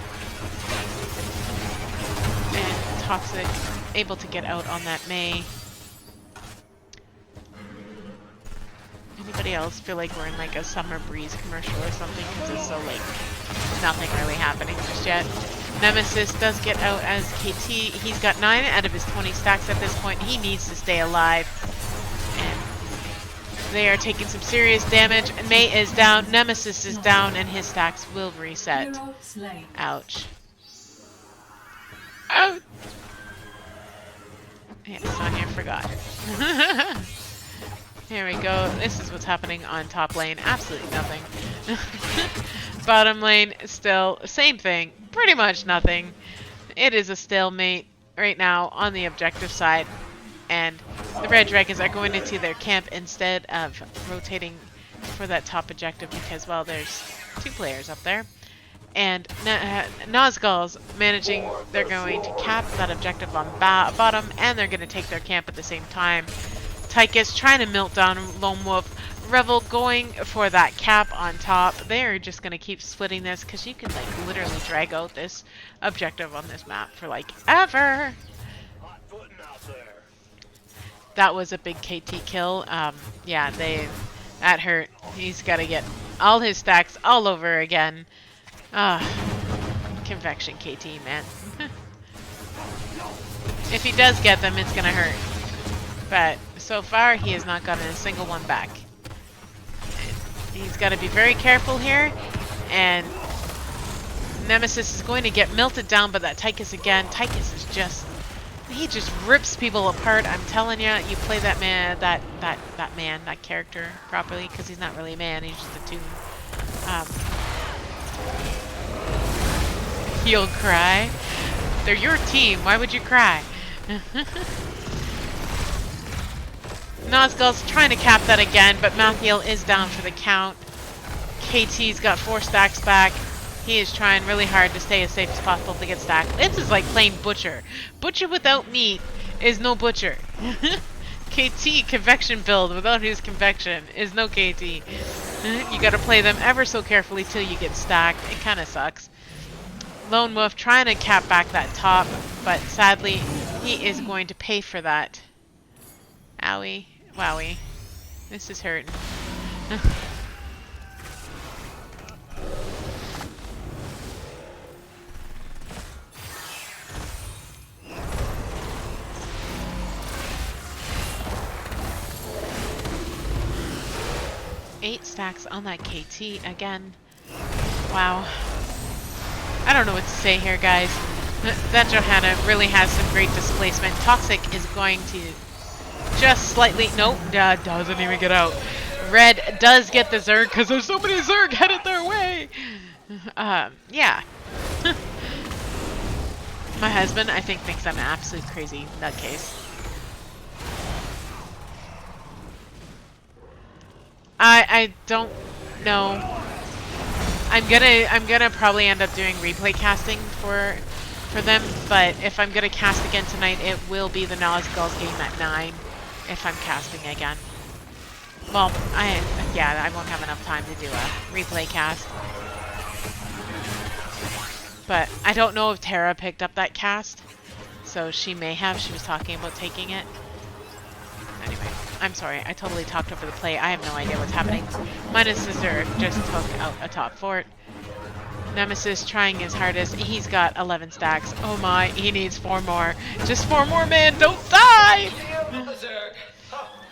And Toxic able to get out on that Mei. Anybody else feel like we're in like a Summer Breeze commercial or something? Because it's so like nothing really happening just yet. Nemesis does get out as KT. He's got 9 out of his 20 stacks at this point. He needs to stay alive. And they are taking some serious damage. Mei is down. Nemesis is down. And his stacks will reset. Ouch. Ouch. Yeah, Sonya forgot. Here we go. This is what's happening on top lane. Absolutely nothing. Bottom lane, still, same thing. Pretty much nothing. It is a stalemate right now on the objective side. And the Red Dragons are going into their camp instead of rotating for that top objective because, well, there's 2 players up there. And Nazguls managing, they're going to cap that objective on bottom, and they're going to take their camp at the same time. Tychus trying to melt down Lone Wolf. Revel going for that cap on top. They're just going to keep splitting this because you can like literally drag out this objective on this map for like ever. That was a big KT kill. Yeah, that hurt. He's got to get all his stacks all over again. Convection KT, man. If he does get them, it's gonna hurt. But so far, he has not gotten a single one back. He's got to be very careful here. And Nemesis is going to get melted down by that Tychus again. Tychus is just... he just rips people apart. I'm telling you, you play that man, that character properly, because he's not really a man, he's just a toon. You'll cry. They're your team. Why would you cry? Nazgul's trying to cap that again, but Mathiel is down for the count. KT's got 4 stacks back. He is trying really hard to stay as safe as possible to get stacked. This is like playing Butcher. Butcher without meat is no Butcher. KT convection build without his convection is no KT. You gotta play them ever so carefully till you get stacked. It kinda sucks. Lone Wolf trying to cap back that top, but sadly he is going to pay for that. Owie. Wowie. This is hurting. Eight stacks on that KT again. Wow. I don't know what to say here, guys. That Johanna really has some great displacement. Toxic is going to just slightly... Nope, doesn't even get out. Red does get the Zerg because there's so many Zerg headed their way. Yeah. My husband, I think, thinks I'm an absolute crazy nutcase. I don't know. I'm gonna probably end up doing replay casting for them, but if I'm gonna cast again tonight, it will be the Nazguls game at 9 if I'm casting again. Well, I won't have enough time to do a replay cast. But I don't know if Tara picked up that cast, so she may have. She was talking about taking it. Anyway, I'm sorry. I totally talked over the play. I have no idea what's happening. Minus the Zerg just took out a top fort. Nemesis trying his hardest. He's got 11 stacks. Oh my, he needs 4 more. Just 4 more, man. Don't die!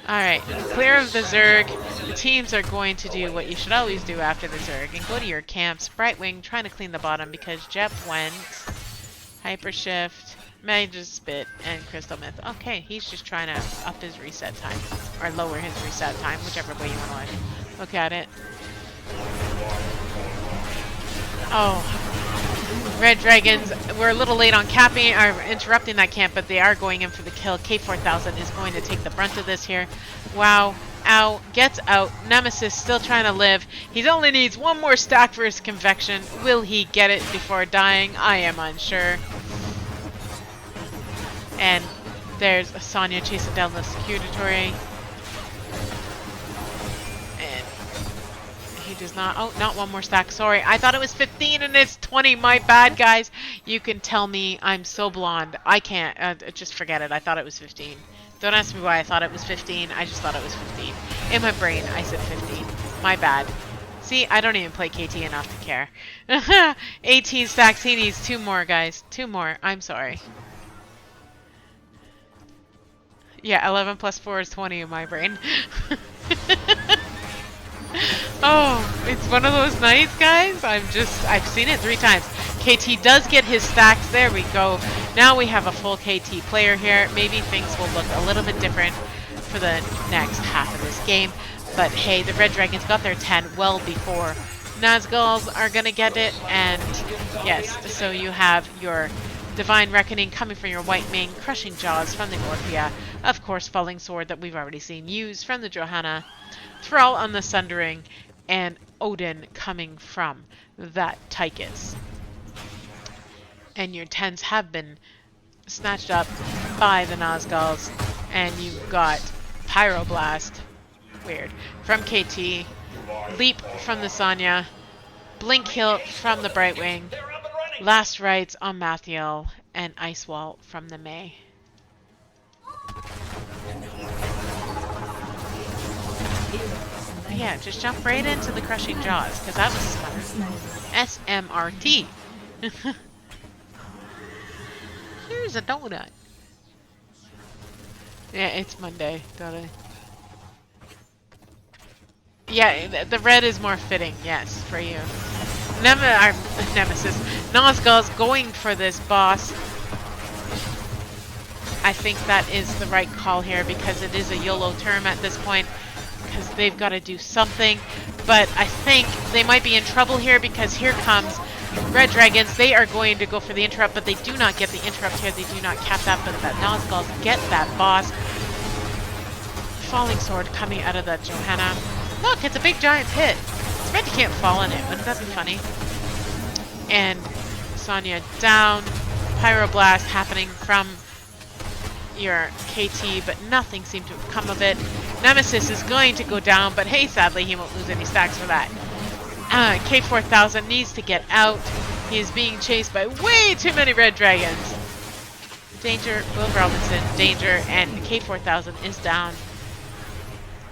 Alright, clear of the Zerg. The teams are going to do what you should always do after the Zerg and go to your camps. Brightwing trying to clean the bottom because Jep went. Hypershift, Mage's Spit, and Crystal Myth. Okay, he's just trying to up his reset time. Or lower his reset time, whichever way you want to look at it. Oh. Red Dragons, we're a little late on capping, or interrupting that camp, but they are going in for the kill. K4000 is going to take the brunt of this here. Wow. Ow. Gets out. Nemesis still trying to live. He only needs 1 more stack for his convection. Will he get it before dying? I am unsure. And there's Sonya chasing down the securitory. He does not. Oh, not 1 more stack. Sorry. I thought it was 15 and it's 20. My bad, guys. You can tell me I'm so blonde. I can't. Just forget it. I thought it was 15. Don't ask me why I thought it was 15. I just thought it was 15. In my brain, I said 15. My bad. See, I don't even play KT enough to care. 18 stacks. He needs 2 more, guys. 2 more. I'm sorry. Yeah, 11 plus 4 is 20 in my brain. Oh, it's one of those nights, guys. I've seen it 3 times. KT does get his stacks. There we go. Now we have a full KT player here. Maybe things will look a little bit different for the next half of this game. But hey, the Red Dragons got their 10 well before Nazguls are going to get it. And yes, so you have your Divine Reckoning coming from your White Mane, Crushing Jaws from the Orphea, of course Falling Sword that we've already seen used from the Johanna, Thrall on the Sundering, and Odin coming from that Tychus. And your 10s have been snatched up by the Nazguls, and you got Pyroblast, weird, from KT, Leap from the Sonya, Blink Hill from the Brightwing, Last Rites on Mathiel, and Ice Wall from the May. Yeah, just jump right into the Crushing Jaws, because that was smart. SMRT. Here's a donut. Yeah, it's Monday, don't I? Yeah, the red is more fitting, yes, for you. Nemesis. Nazgul's going for this boss. I think that is the right call here because it is a YOLO term at this point because they've got to do something. But I think they might be in trouble here because here comes Red Dragons. They are going to go for the interrupt, but they do not get the interrupt here. They do not cap that, but that Nazguls get that boss. Falling Sword coming out of the Johanna. Look, it's a big giant pit. It's meant you can't fall in it. Wouldn't that be funny? And Sonya down. Pyroblast happening from your KT, but nothing seemed to have come of it. Nemesis is going to go down, but hey, sadly, he won't lose any stacks for that. K4000 needs to get out. He is being chased by way too many Red Dragons. Danger, Will Robinson, danger, and K4000 is down.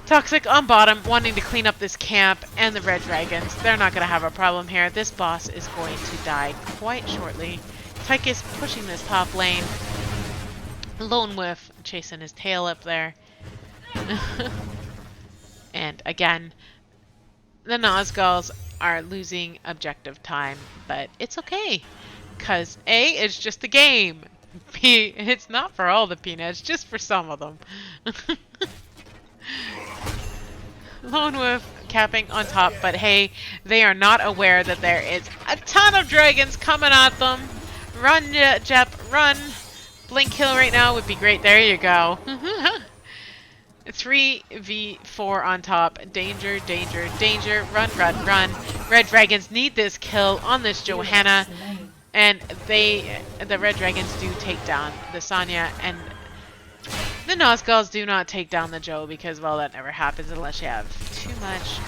Toxic on bottom, wanting to clean up this camp, and the Red Dragons. They're not going to have a problem here. This boss is going to die quite shortly. Tychus pushing this top lane. Lone Whiff chasing his tail up there. And again, the Nazguls are losing objective time, but it's okay. Because A, it's just a game. B, it's not for all the peanuts, just for some of them. Lone Wolf capping on top, but hey, they are not aware that there is a ton of dragons coming at them. Run, Jep, run. Blink kill right now would be great. There you go. 3v4 on top. Danger, danger, danger. Run, run, run. Red dragons need this kill on this Johanna. And the red dragons do take down the Sonya, and the Nazguls do not take down the Joe because, well, that never happens unless you have too much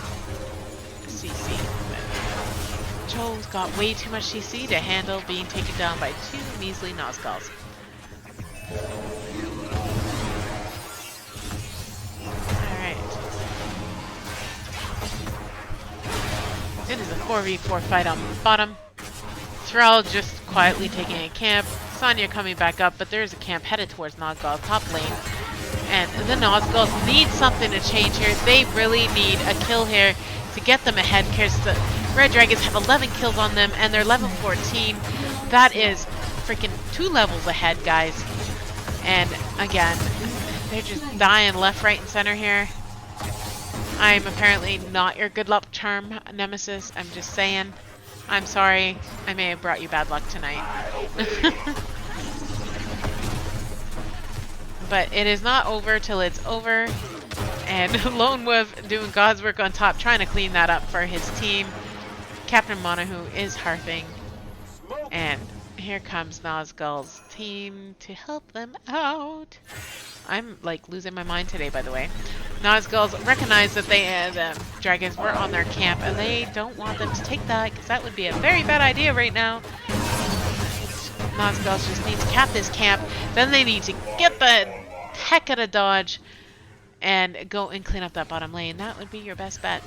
CC. But Joe's got way too much CC to handle being taken down by two measly Nazguls. Alright. It is a 4v4 fight on the bottom. Thrall just quietly taking a camp. Sonya coming back up, but there's a camp headed towards Nazgul top lane. And the Nazguls need something to change here. They really need a kill here to get them ahead because the Red Dragons have 11 kills on them and they're level 14. That is freaking 2 levels ahead, guys. And again, they're just dying left, right, and center here. I'm apparently not your good luck charm, Nemesis. I'm just saying. I'm sorry. I may have brought you bad luck tonight. But it is not over till it's over. And Lone Wolf doing God's work on top, trying to clean that up for his team. Captain Monahu is harping. And here comes Nazgul's team to help them out. I'm like losing my mind today, by the way. Nazguls recognize that the dragons were on their camp and they don't want them to take that because that would be a very bad idea right now. Nazguls just need to cap this camp. Then they need to get the heck out of dodge and go and clean up that bottom lane. That would be your best bet.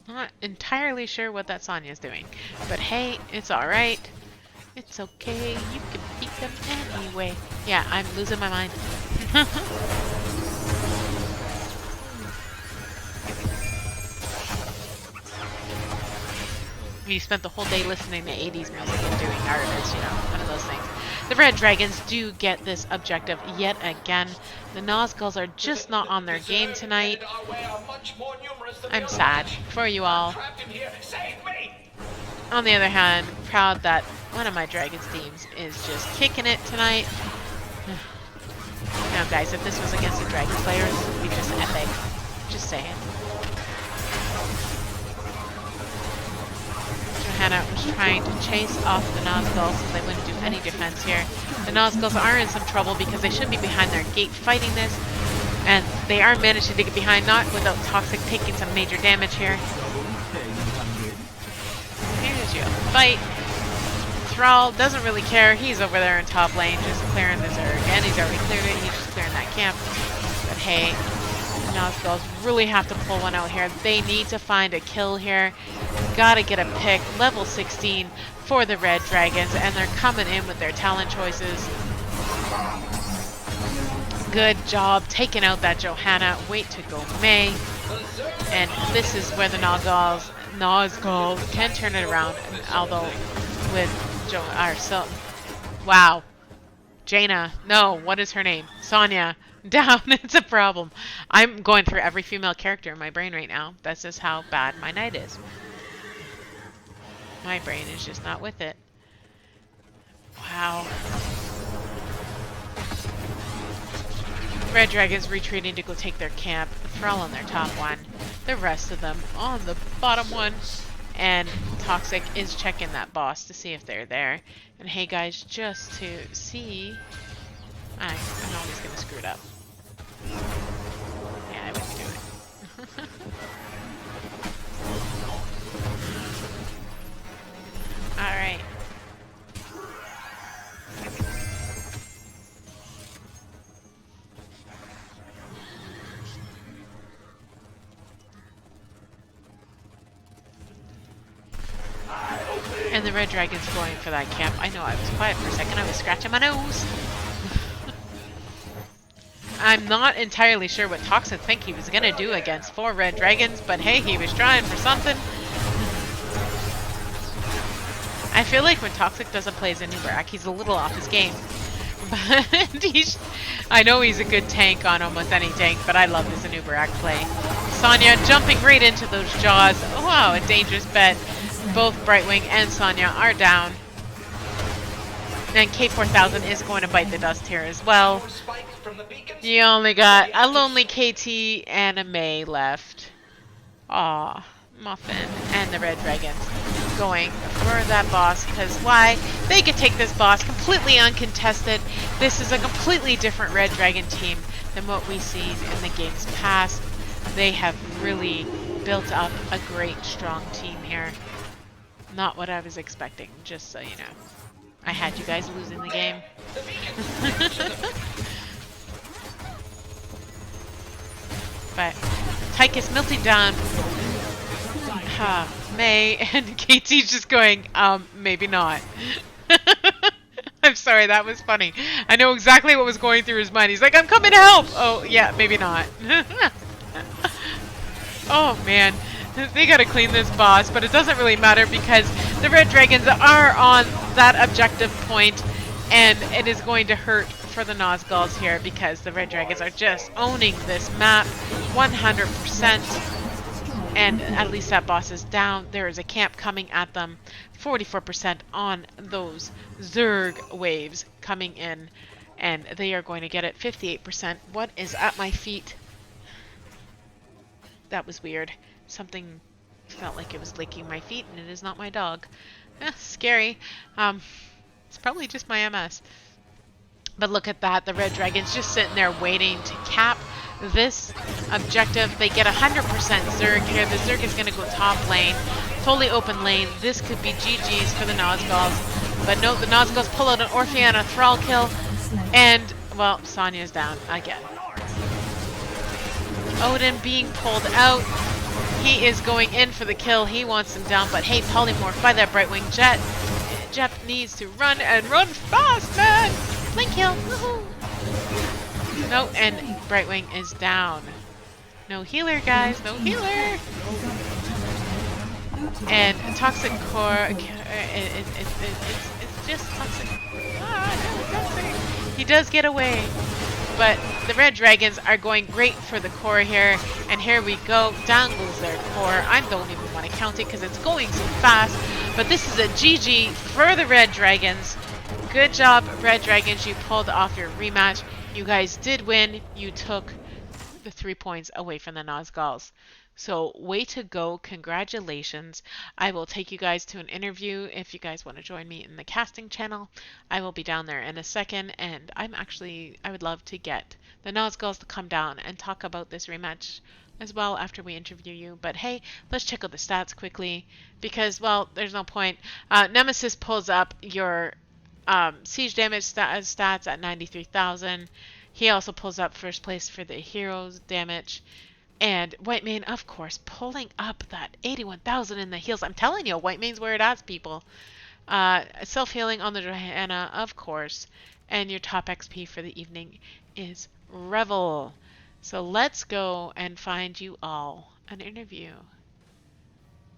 Not entirely sure what that Sonya's doing, but hey, it's alright. It's okay, you can beat them anyway. Yeah, I'm losing my mind. We spent the whole day listening to 80s music and doing artists, you know, one of those things. The Red Dragons do get this objective yet again. The Nazguls are just not on their game tonight. I'm sad for you all. On the other hand, proud that one of my Dragons teams is just kicking it tonight. Now guys, if this was against the Dragon Slayers, it would be just epic. Just saying. Johanna was trying to chase off the Nazguls so they wouldn't do any defense here. The Nazguls are in some trouble because they should be behind their gate fighting this. And they are managing to get behind, not without Toxic taking some major damage here. Here's your fight. Thrall doesn't really care. He's over there in top lane just clearing the Zerg. And he's already cleared it. He's just clearing that camp. But hey, Nazguls really have to pull one out here. They need to find a kill here. Gotta get a pick. Level 16 for the Red Dragons. And they're coming in with their talent choices. Good job taking out that Johanna. Wait to go May. And this is where the Nazguls can turn it around. Although with wow. Jaina. No, what is her name? Sonya. Down. It's a problem. I'm going through every female character in my brain right now. That's just how bad my night is. My brain is just not with it. Wow. Red Dragons retreating to go take their camp. Thrall on their top one. The rest of them on the bottom one. And Toxic is checking that boss to see if they're there. And hey guys, just to see... I'm always going to screw it up. Yeah, I wouldn't do it. Alright. And the Red Dragon's going for that camp. I know I was quiet for a second. I was scratching my nose. I'm not entirely sure what Toxic think he was going to do against 4 Red Dragons, but hey, he was trying for something. I feel like when Toxic doesn't play Zanubarak, he's a little off his game. But I know he's a good tank on almost any tank, but I love the Zanubarak play. Sonya jumping right into those jaws. Oh, wow, a dangerous bet. Both Brightwing and Sonya are down. And K4000 is going to bite the dust here as well. You only got a lonely KT and a Mei left. Aw, Muffin and the Red Dragons going for that boss, because why? They could take this boss completely uncontested. This is a completely different Red Dragon team than what we've seen in the games past. They have really built up a great, strong team here. Not what I was expecting, just so you know. I had you guys losing the game. But Tychus melting down. Mei and KT's just going, maybe not. I'm sorry, that was funny. I know exactly what was going through his mind. He's like, I'm coming to help! Oh, yeah, maybe not. Oh, man. They gotta clean this boss, but it doesn't really matter because the Red Dragons are on that objective point, and it is going to hurt for the Nazguls here because the Red Dragons are just owning this map 100%. And at least that boss is down. There is a camp coming at them. 44% on those Zerg waves coming in. And they are going to get it 58%. What is at my feet? That was weird. Something felt like it was licking my feet, and it is not my dog. Scary. It's probably just my MS. But look at that. The Red Dragon's just sitting there waiting to cap this objective. They get 100% Zerg here. The Zerg is going to go top lane. Totally open lane. This could be GG's for the Nazguls. But no, the Nazguls pull out an Orpheus and a Thrall kill. And, well, Sonya's down again. Odin being pulled out. He is going in for the kill. He wants him down. But hey, polymorph by that Brightwing Jet. Jet needs to run and run fast, man! Link kill! Woohoo! No, and Brightwing is down. No healer, guys. No healer! And Toxic Core... It's just Toxic... Ah, no, Toxic! He does get away. But the Red Dragons are going great for the core here. And here we go. Down goes their core. I don't even want to count it because it's going so fast. But this is a GG for the Red Dragons. Good job, Red Dragons. You pulled off your rematch. You guys did win. You took the 3 points away from the Nazguls. So way to go. Congratulations. I will take you guys to an interview if you guys want to join me in the casting channel. I will be down there in a second, and I would love to get the Nazguls to come down and talk about this rematch as well after we interview you. But hey, let's check out the stats quickly because, well, there's no point. Nemesis pulls up your siege damage stats at 93,000. He also pulls up first place for the heroes damage. And Whitemane, of course, pulling up that 81,000 in the heals. I'm telling you, Whitemane's where it at, people. Self-healing on the Johanna, of course. And your top XP for the evening is Revel. So let's go and find you all an interview.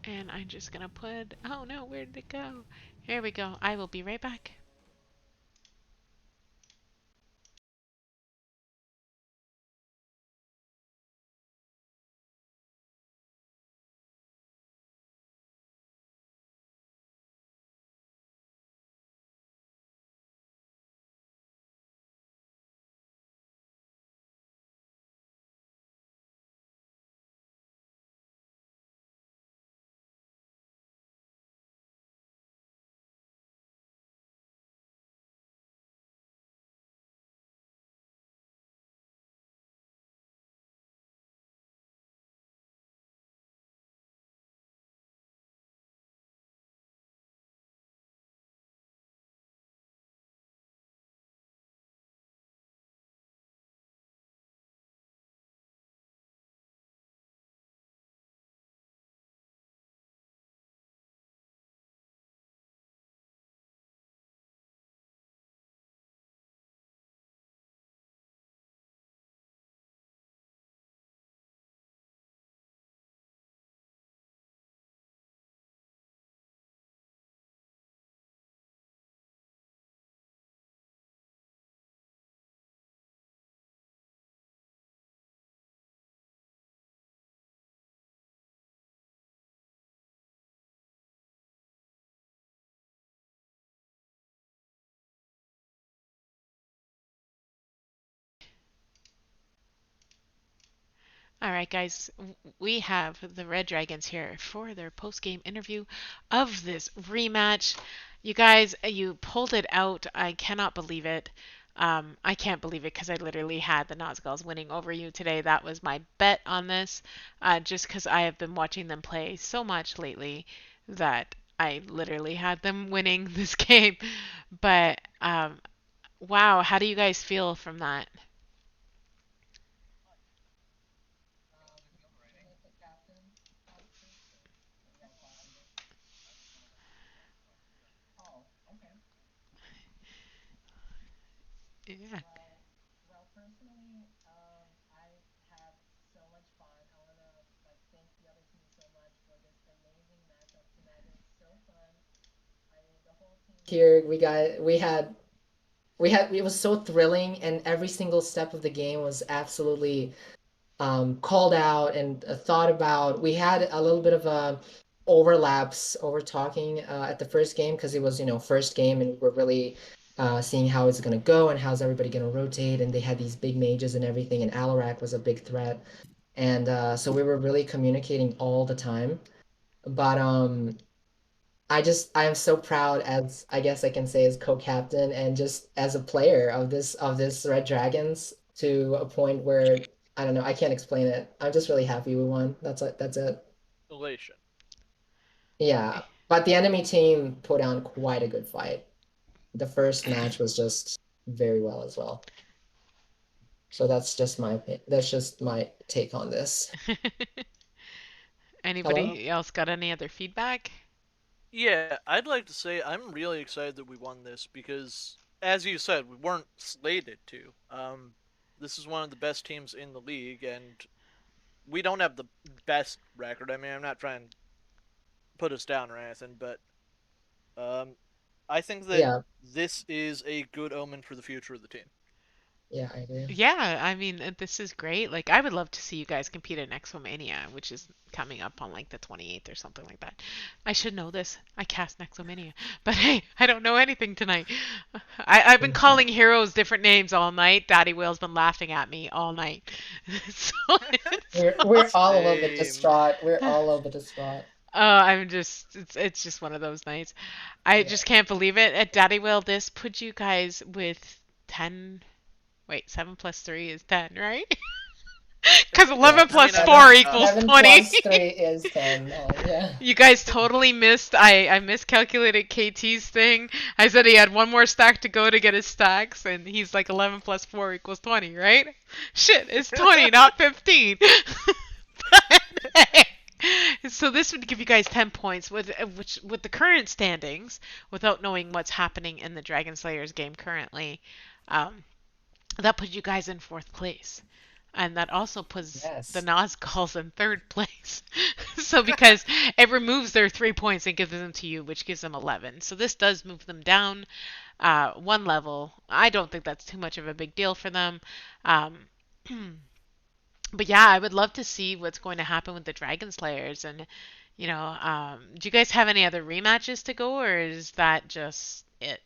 And I'm just going to put... Oh no, where did it go? Here we go. I will be right back. All right, guys, we have the Red Dragons here for their post-game interview of this rematch. You guys, you pulled it out. I cannot believe it. I can't believe it because I literally had the Nazguls winning over you today. That was my bet on this, just because I have been watching them play so much lately that I literally had them winning this game. But wow, how do you guys feel from that? Yeah. Here we had it was so thrilling, and every single step of the game was absolutely called out and thought about. We had a little bit of overlaps over talking at the first game because it was, first game, and we're really seeing how it's going to go and how's everybody going to rotate. And they had these big mages and everything, and Alarak was a big threat. And so we were really communicating all the time. But I am so proud, as I guess I can say, as co-captain and just as a player of this Red Dragons, to a point where I don't know, I can't explain it. I'm just really happy we won. That's it. Elation. Yeah, but the enemy team put on quite a good fight. The first match was just very well as well. So that's just my take on this. Hello? Anybody else got any other feedback? Yeah, I'd like to say I'm really excited that we won this because, as you said, we weren't slated to. This is one of the best teams in the league, and we don't have the best record. I mean, I'm not trying to put us down or anything, but um, I think that Yeah, this is a good omen for the future of the team. yeah, I agree. Yeah, I mean, this is great. Like, I would love to see you guys compete in Exomania, which is coming up on like the 28th or something like that. I should know this. I cast Nexomania. But hey, I don't know anything tonight. I've been calling heroes different names all night. Daddy Will's been laughing at me all night. So it's We're all a little bit Same. distraught. We're all a little bit distraught. I'm just it's just one of those nights. I Yeah. just can't believe it. At Daddy Will, this put you guys with 10. Wait, 7 plus 3 is 10, right? Because Yeah, 11 I mean, plus I 4 never equals counted. 7 20. plus 3 is 10. Yeah. You guys totally missed. I miscalculated KT's thing. I said he had one more stack to go to get his stacks, and he's like 11 plus 4 equals 20, right? Shit, it's 20, not 15. So this would give you guys 10 points with the current standings, without knowing what's happening in the Dragon Slayers game currently. Um, that puts you guys in fourth place. And that also puts the Yes. Nazguls in third place. So because it removes their 3 points and gives them to you, which gives them 11. So this does move them down one level. I don't think that's too much of a big deal for them. Um, but yeah, I would love to see what's going to happen with the Dragon Slayers. And, do you guys have any other rematches to go, or is that just it?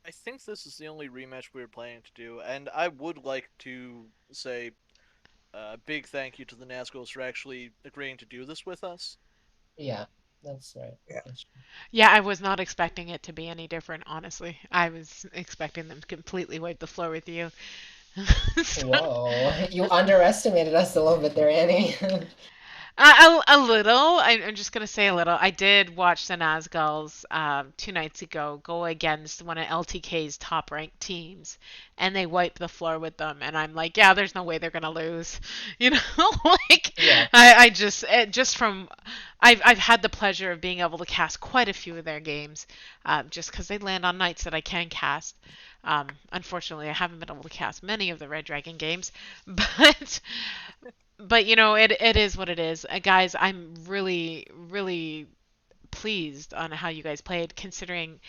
I think this is the only rematch we were planning to do, and I would like to say a big thank you to the Nazguls for actually agreeing to do this with us. Yeah, that's right. Yeah. That's true. Yeah, I was not expecting it to be any different, honestly. I was expecting them to completely wipe the floor with you. So, Whoa, you underestimated us a little bit there, Annie. a little. I'm just gonna say a little. I did watch the Nazguls 2 nights ago go against one of LTK's top ranked teams, and they wiped the floor with them. And I'm like, yeah, there's no way they're gonna lose. You know, like Yeah, I just just from I've had the pleasure of being able to cast quite a few of their games, just because they land on nights that I can cast. Unfortunately, I haven't been able to cast many of the Red Dragon games, but it is what it is. Guys, I'm really, really pleased on how you guys played, considering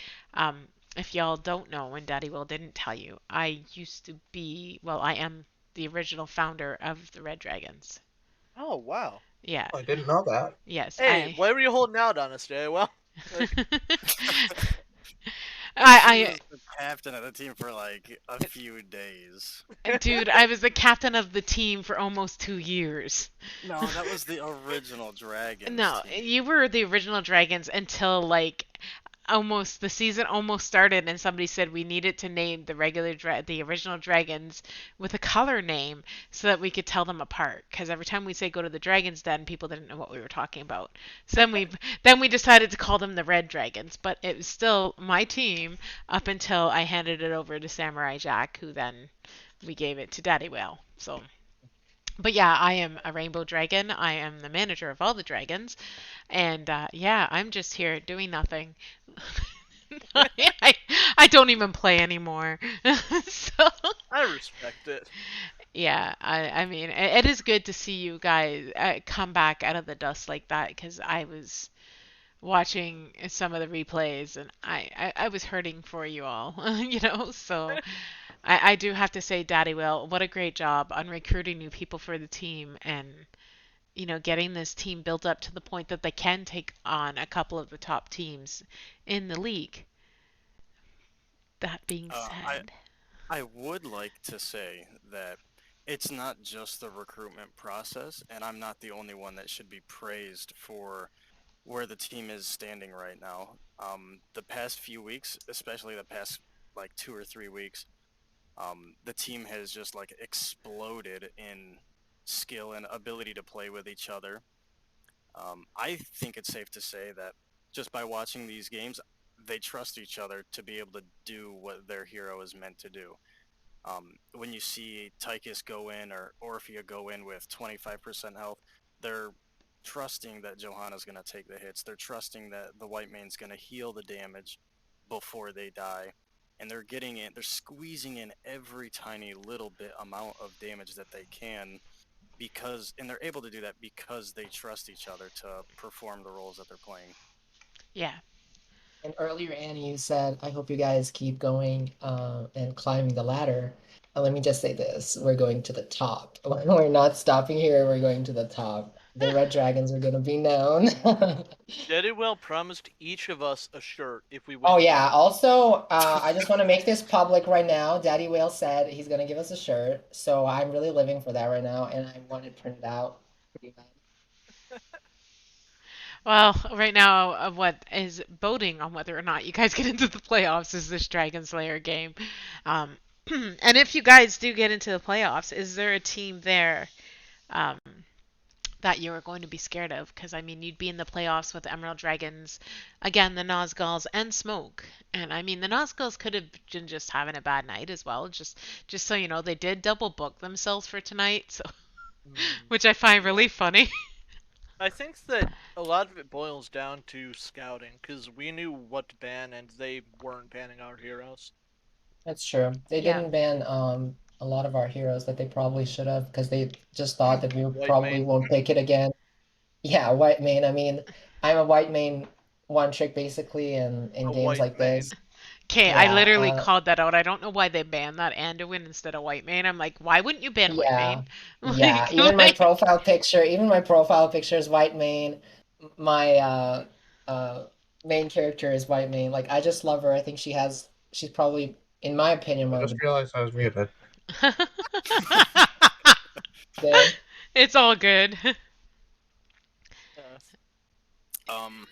if y'all don't know, and Daddy Will didn't tell you, I used to be, well, I am the original founder of the Red Dragons. Oh wow! Yeah. I didn't know that. Yes, Hey, why were you holding out on us today? Well, like, She I, was the captain of the team for like a few days. dude, I was the captain of the team for almost 2 years. No, that was the original Dragons No, team. you were the original Dragons until like almost the season almost started and somebody said we needed to name the original dragons with a color name so that we could tell them apart because every time we say go to the dragons den people didn't know what we were talking about, so then we decided to call them the red dragons, but it was still my team up until I handed it over to Samurai Jack, who then we gave it to Daddy Whale. So but yeah, I am a rainbow dragon. I am the manager of all the dragons. And yeah, I'm just here doing nothing. I, I don't even play anymore. So I respect it. yeah, I mean, it is good to see you guys come back out of the dust like that because I was watching some of the replays and I was hurting for you all, So I do have to say, Daddy Will, what a great job on recruiting new people for the team and getting this team built up to the point that they can take on a couple of the top teams in the league. That being Uh, I said, I would like to say that it's not just the recruitment process, and I'm not the only one that should be praised for where the team is standing right now. The past few weeks, especially the past like 2 or 3 weeks, the team has just like exploded in skill and ability to play with each other. I think it's safe to say that just by watching these games, they trust each other to be able to do what their hero is meant to do. When you see Tychus go in or Orphea go in with 25% health, they're trusting that Johanna's going to take the hits. They're trusting that the white main's going to heal the damage before they die. And they're getting in, they're squeezing in every tiny little bit amount of damage that they can and they're able to do that because they trust each other to perform the roles that they're playing. yeah. And earlier, Annie, you said, I hope you guys keep going and climbing the ladder. And let me just say this, we're going to the top. We're not stopping here, we're going to the top. The Red Dragons are going to be known. Deadywell promised each of us a shirt if we Oh win the yeah. game. Also, I just want to make this public right now. Daddy Whale said he's gonna give us a shirt, so I'm really living for that right now, and I want it printed out pretty bad. Well, right now, what is voting on whether or not you guys get into the playoffs is this Dragon Slayer game. Um, and if you guys do get into the playoffs, is there a team there um, that you are going to be scared of? Because I mean, you'd be in the playoffs with Emerald Dragons, again, the Nazguls and Smoke. And I mean, the Nazguls could have been just having a bad night as well. Just so you know, they did double book themselves for tonight, so which I find Yeah. really funny. I think that a lot of it boils down to scouting, because we knew what to ban and they weren't banning our heroes. That's true. They Yeah. didn't ban a lot of our heroes that they probably should have because they just thought that we White probably main, won't pick it again. Yeah, white main. I mean, I'm a white main one trick basically in a games white like main. this. Okay, I Yeah, literally called that out. I don't know why they banned that Anduin instead of Whitemane. I'm like, why wouldn't you ban yeah, Whitemane? yeah. Even my profile picture is white main. My uh main character is white main. Like I just love her. I think she's probably, in my opinion, I one of just the realized I was muted. good. It's all good. Uh, Um,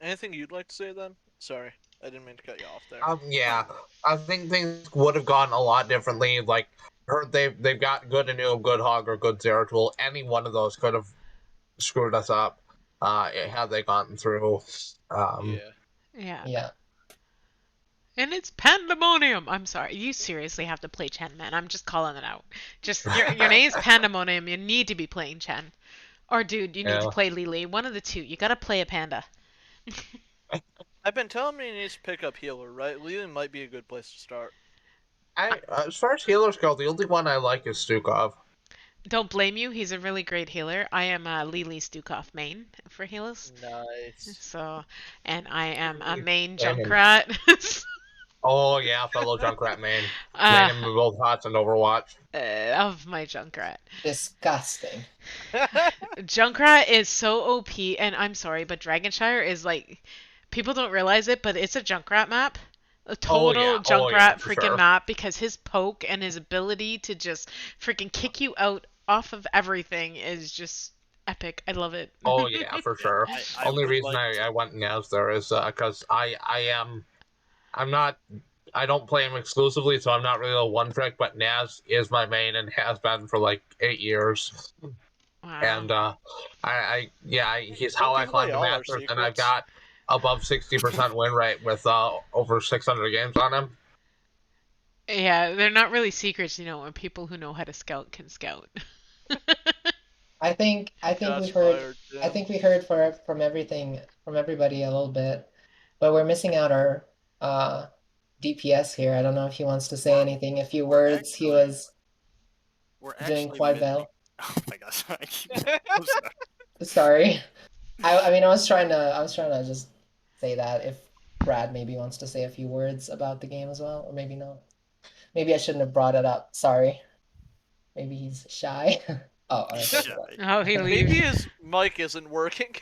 Anything you'd like to say then? Sorry, I didn't mean to cut you off there. Yeah, oh, I think things would have gone a lot differently. Like, heard they've got good Anu, good Hog, or good Zeratul. Any one of those could have screwed us up. Had they gotten through. Um, Yeah. Yeah. Yeah. And it's pandemonium. I'm sorry. You seriously have to play Chen, man. I'm just calling it out. Just your name's Pandemonium. You need to be playing Chen. Or dude, you need to yeah. play Lily. One of the two. You gotta play a panda. I've been telling me he needs to pick up healer, right? Leland might be a good place to start. As far as healers go, the only one I like is Stukov. Don't blame you. He's a really great healer. I am a Lily Stukov main for healers. Nice. So, and I am a main Same. Junkrat. Oh yeah, fellow Junkrat main. Main uh, him in both HOTS and Overwatch. of my Junkrat. Disgusting. Junkrat is so OP, and I'm sorry, but Dragonshire is like People don't realize it, but it's a Junkrat map. A total Oh yeah, Junkrat for freaking sure. map because his poke and his ability to just freaking kick you out off of everything is just epic. I love it. Oh yeah, for Yeah, sure. I Only would reason like to. I went Naz there is because I'm not I don't play him exclusively, so I'm not really a one trick. But Naz is my main and has been for like 8 years. Wow. And he's Don't how I give away climbed the all our Masters, and I've secrets. got above 60% win rate with over 600 games on him. Yeah, they're not really secrets, when people who know how to scout can scout. I think we Shots heard fired, I Jim. think we heard from everybody a little bit, but we're missing out our uh DPS here. I don't know if he wants to say We're anything. A few we're words. He actually was we're doing actually quite missing. well. Oh my gosh, I keep. I'm sorry. Sorry. I mean I was trying to just say that if Brad maybe wants to say a few words about the game as well, or maybe not. Maybe I shouldn't have brought it up. Sorry. Maybe he's shy. Oh, all right, there he Shy. Oh, he leaves. Maybe his mic isn't working.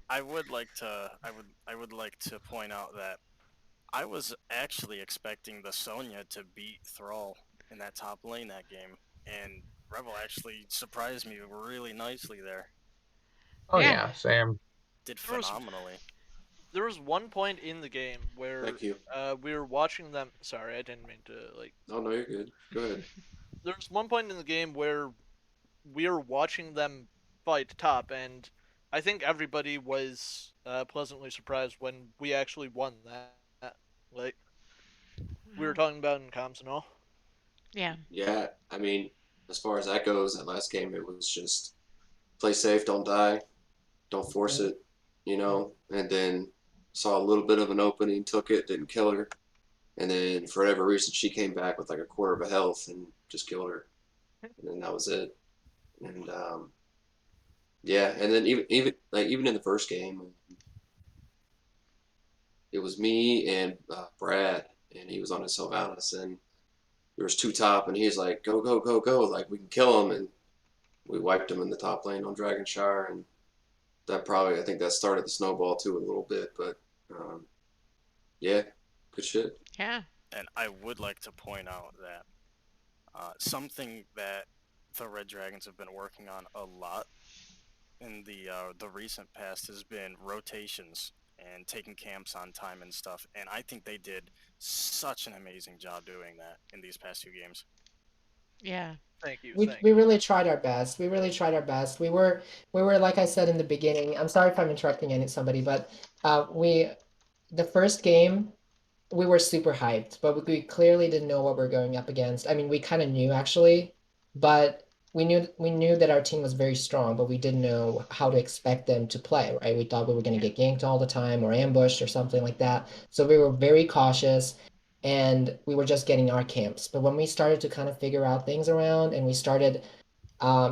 I would like to point out that I was actually expecting the Sonya to beat Thrall in that top lane that game, and Rebel actually surprised me really nicely there. Oh Yeah. yeah, same. Did There was phenomenally. there was one point in the game where Thank you. we were watching them. Sorry, I didn't mean to like. Oh no, you're good. Go ahead. There was one point in the game where we were watching them fight top, and I think everybody was pleasantly surprised when we actually won that. Like we were talking about in comms and all. Yeah. Yeah, I mean, as far as that goes, that last game it was just play safe, don't die, don't force Mm. it, and then saw a little bit of an opening, took it, didn't kill her, and then for whatever reason she came back with like a quarter of a health and just killed her, and then that was it. And yeah, and then even in the first game, it was me and Brad, and he was on his Sylvanas, and there was two top, and he's like, "Go, go, go, go! Like we can kill him!" And we wiped him in the top lane on Dragon Shire, and I think that started the snowball too a little bit. But um, yeah, good shit. Yeah. And I would like to point out that something that the Red Dragons have been working on a lot in the recent past has been rotations and taking camps on time and stuff. And I think they did such an amazing job doing that in these past two games. Yeah. Thank you, We thank we you. really tried our best. We really tried our best. We were like I said in the beginning. I'm sorry if I'm interrupting somebody, but we the first game we were super hyped, but we clearly didn't know what we're going up against. I mean, we kind of knew actually, but we knew that our team was very strong, but we didn't know how to expect them to play, right? We thought we were going to get ganked all the time or ambushed or something like that. So we were very cautious and we were just getting our camps. But when we started to kind of figure out things around and we started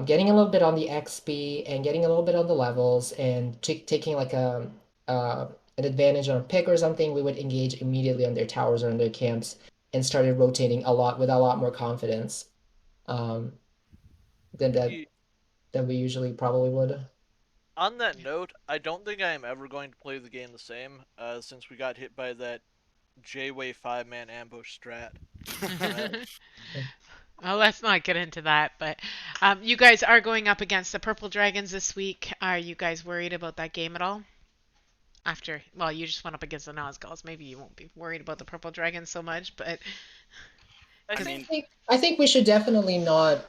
getting a little bit on the XP and getting a little bit on the levels and taking like uh, an advantage on a pick or something, we would engage immediately on their towers or on their camps and started rotating a lot with a lot more confidence um, than that Ye- than we usually probably would. On that note, I don't think I am ever going to play the game the same since we got hit by that J-Way 5-man ambush strat. Well, let's not get into that, but you guys are going up against the Purple Dragons this week. Are you guys worried about that game at all? Well, you just went up against the Nazguls. Maybe you won't be worried about the Purple Dragons so much, but I I because think mean, I think we should definitely not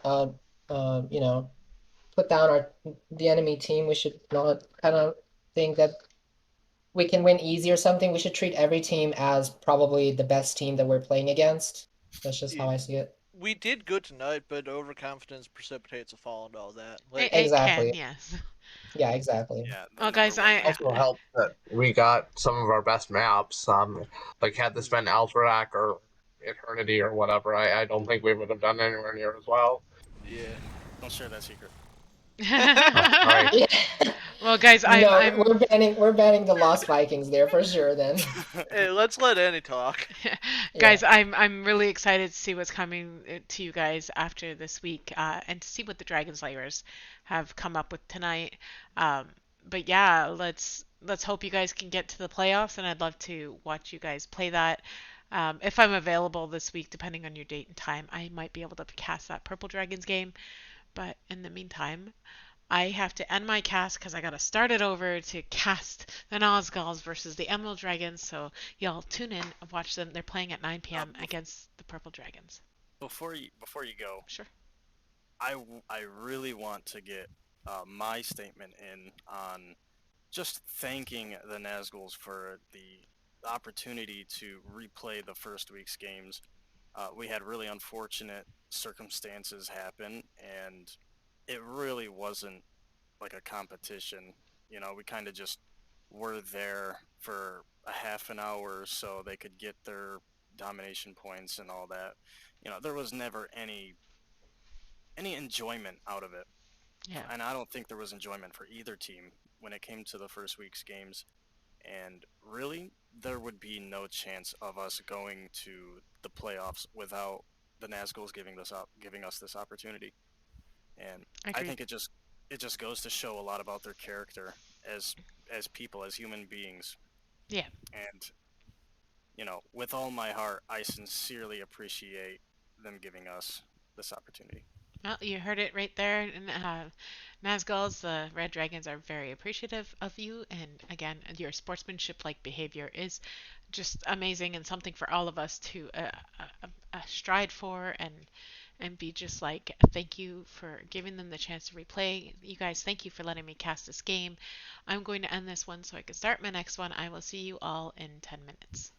put down the enemy team. We should not kind of think that we can win easy or something. We should treat every team as probably the best team that we're playing against. That's just how I see it. we did good tonight, but overconfidence precipitates a fall and all that. it, Like, it can, Exactly. yes. Yeah, exactly. yeah, the Well, number guys, one I Also reason. helped that we got some of our best maps. Like had this been Alterac or Eternity or whatever, I don't think we would have done anywhere near as well. yeah. Don't share that secret. Oh, sorry. Yeah. well, guys, I'm No, I'm we're banning the Lost Vikings there for sure then. Hey, let's let Annie talk. guys, Yeah. I'm really excited to see what's coming to you guys after this week, and to see what the Dragon Slayers have come up with tonight. Um, but yeah, let's hope you guys can get to the playoffs, and I'd love to watch you guys play that. If I'm available this week, depending on your date and time, I might be able to cast that Purple Dragons game. But in the meantime, I have to end my cast because I got to start it over to cast the Nazguls versus the Emerald Dragons. So y'all tune in and watch them. They're playing at 9 p.m. against the Purple Dragons. Before you go, Sure. I really want to get my statement in on just thanking the Nazguls for the opportunity to replay the first week's games. We had really unfortunate circumstances happen, and it really wasn't like a competition. We kind of just were there for a half an hour so they could get their domination points and all that. There was never any enjoyment out of it. Yeah. And I don't think there was enjoyment for either team when it came to the first week's games. And really, there would be no chance of us going to the playoffs without the Nazguls giving us this opportunity. And I Agreed. think it just goes to show a lot about their character as people, as human beings. Yeah. And with all my heart, I sincerely appreciate them giving us this opportunity. Well, you heard it right there. And Nazguls, the Red Dragons, are very appreciative of you. And again, your sportsmanship-like behavior is just amazing and something for all of us to strive for and be just like, thank you for giving them the chance to replay. You guys, thank you for letting me cast this game. I'm going to end this one so I can start my next one. I will see you all in 10 minutes.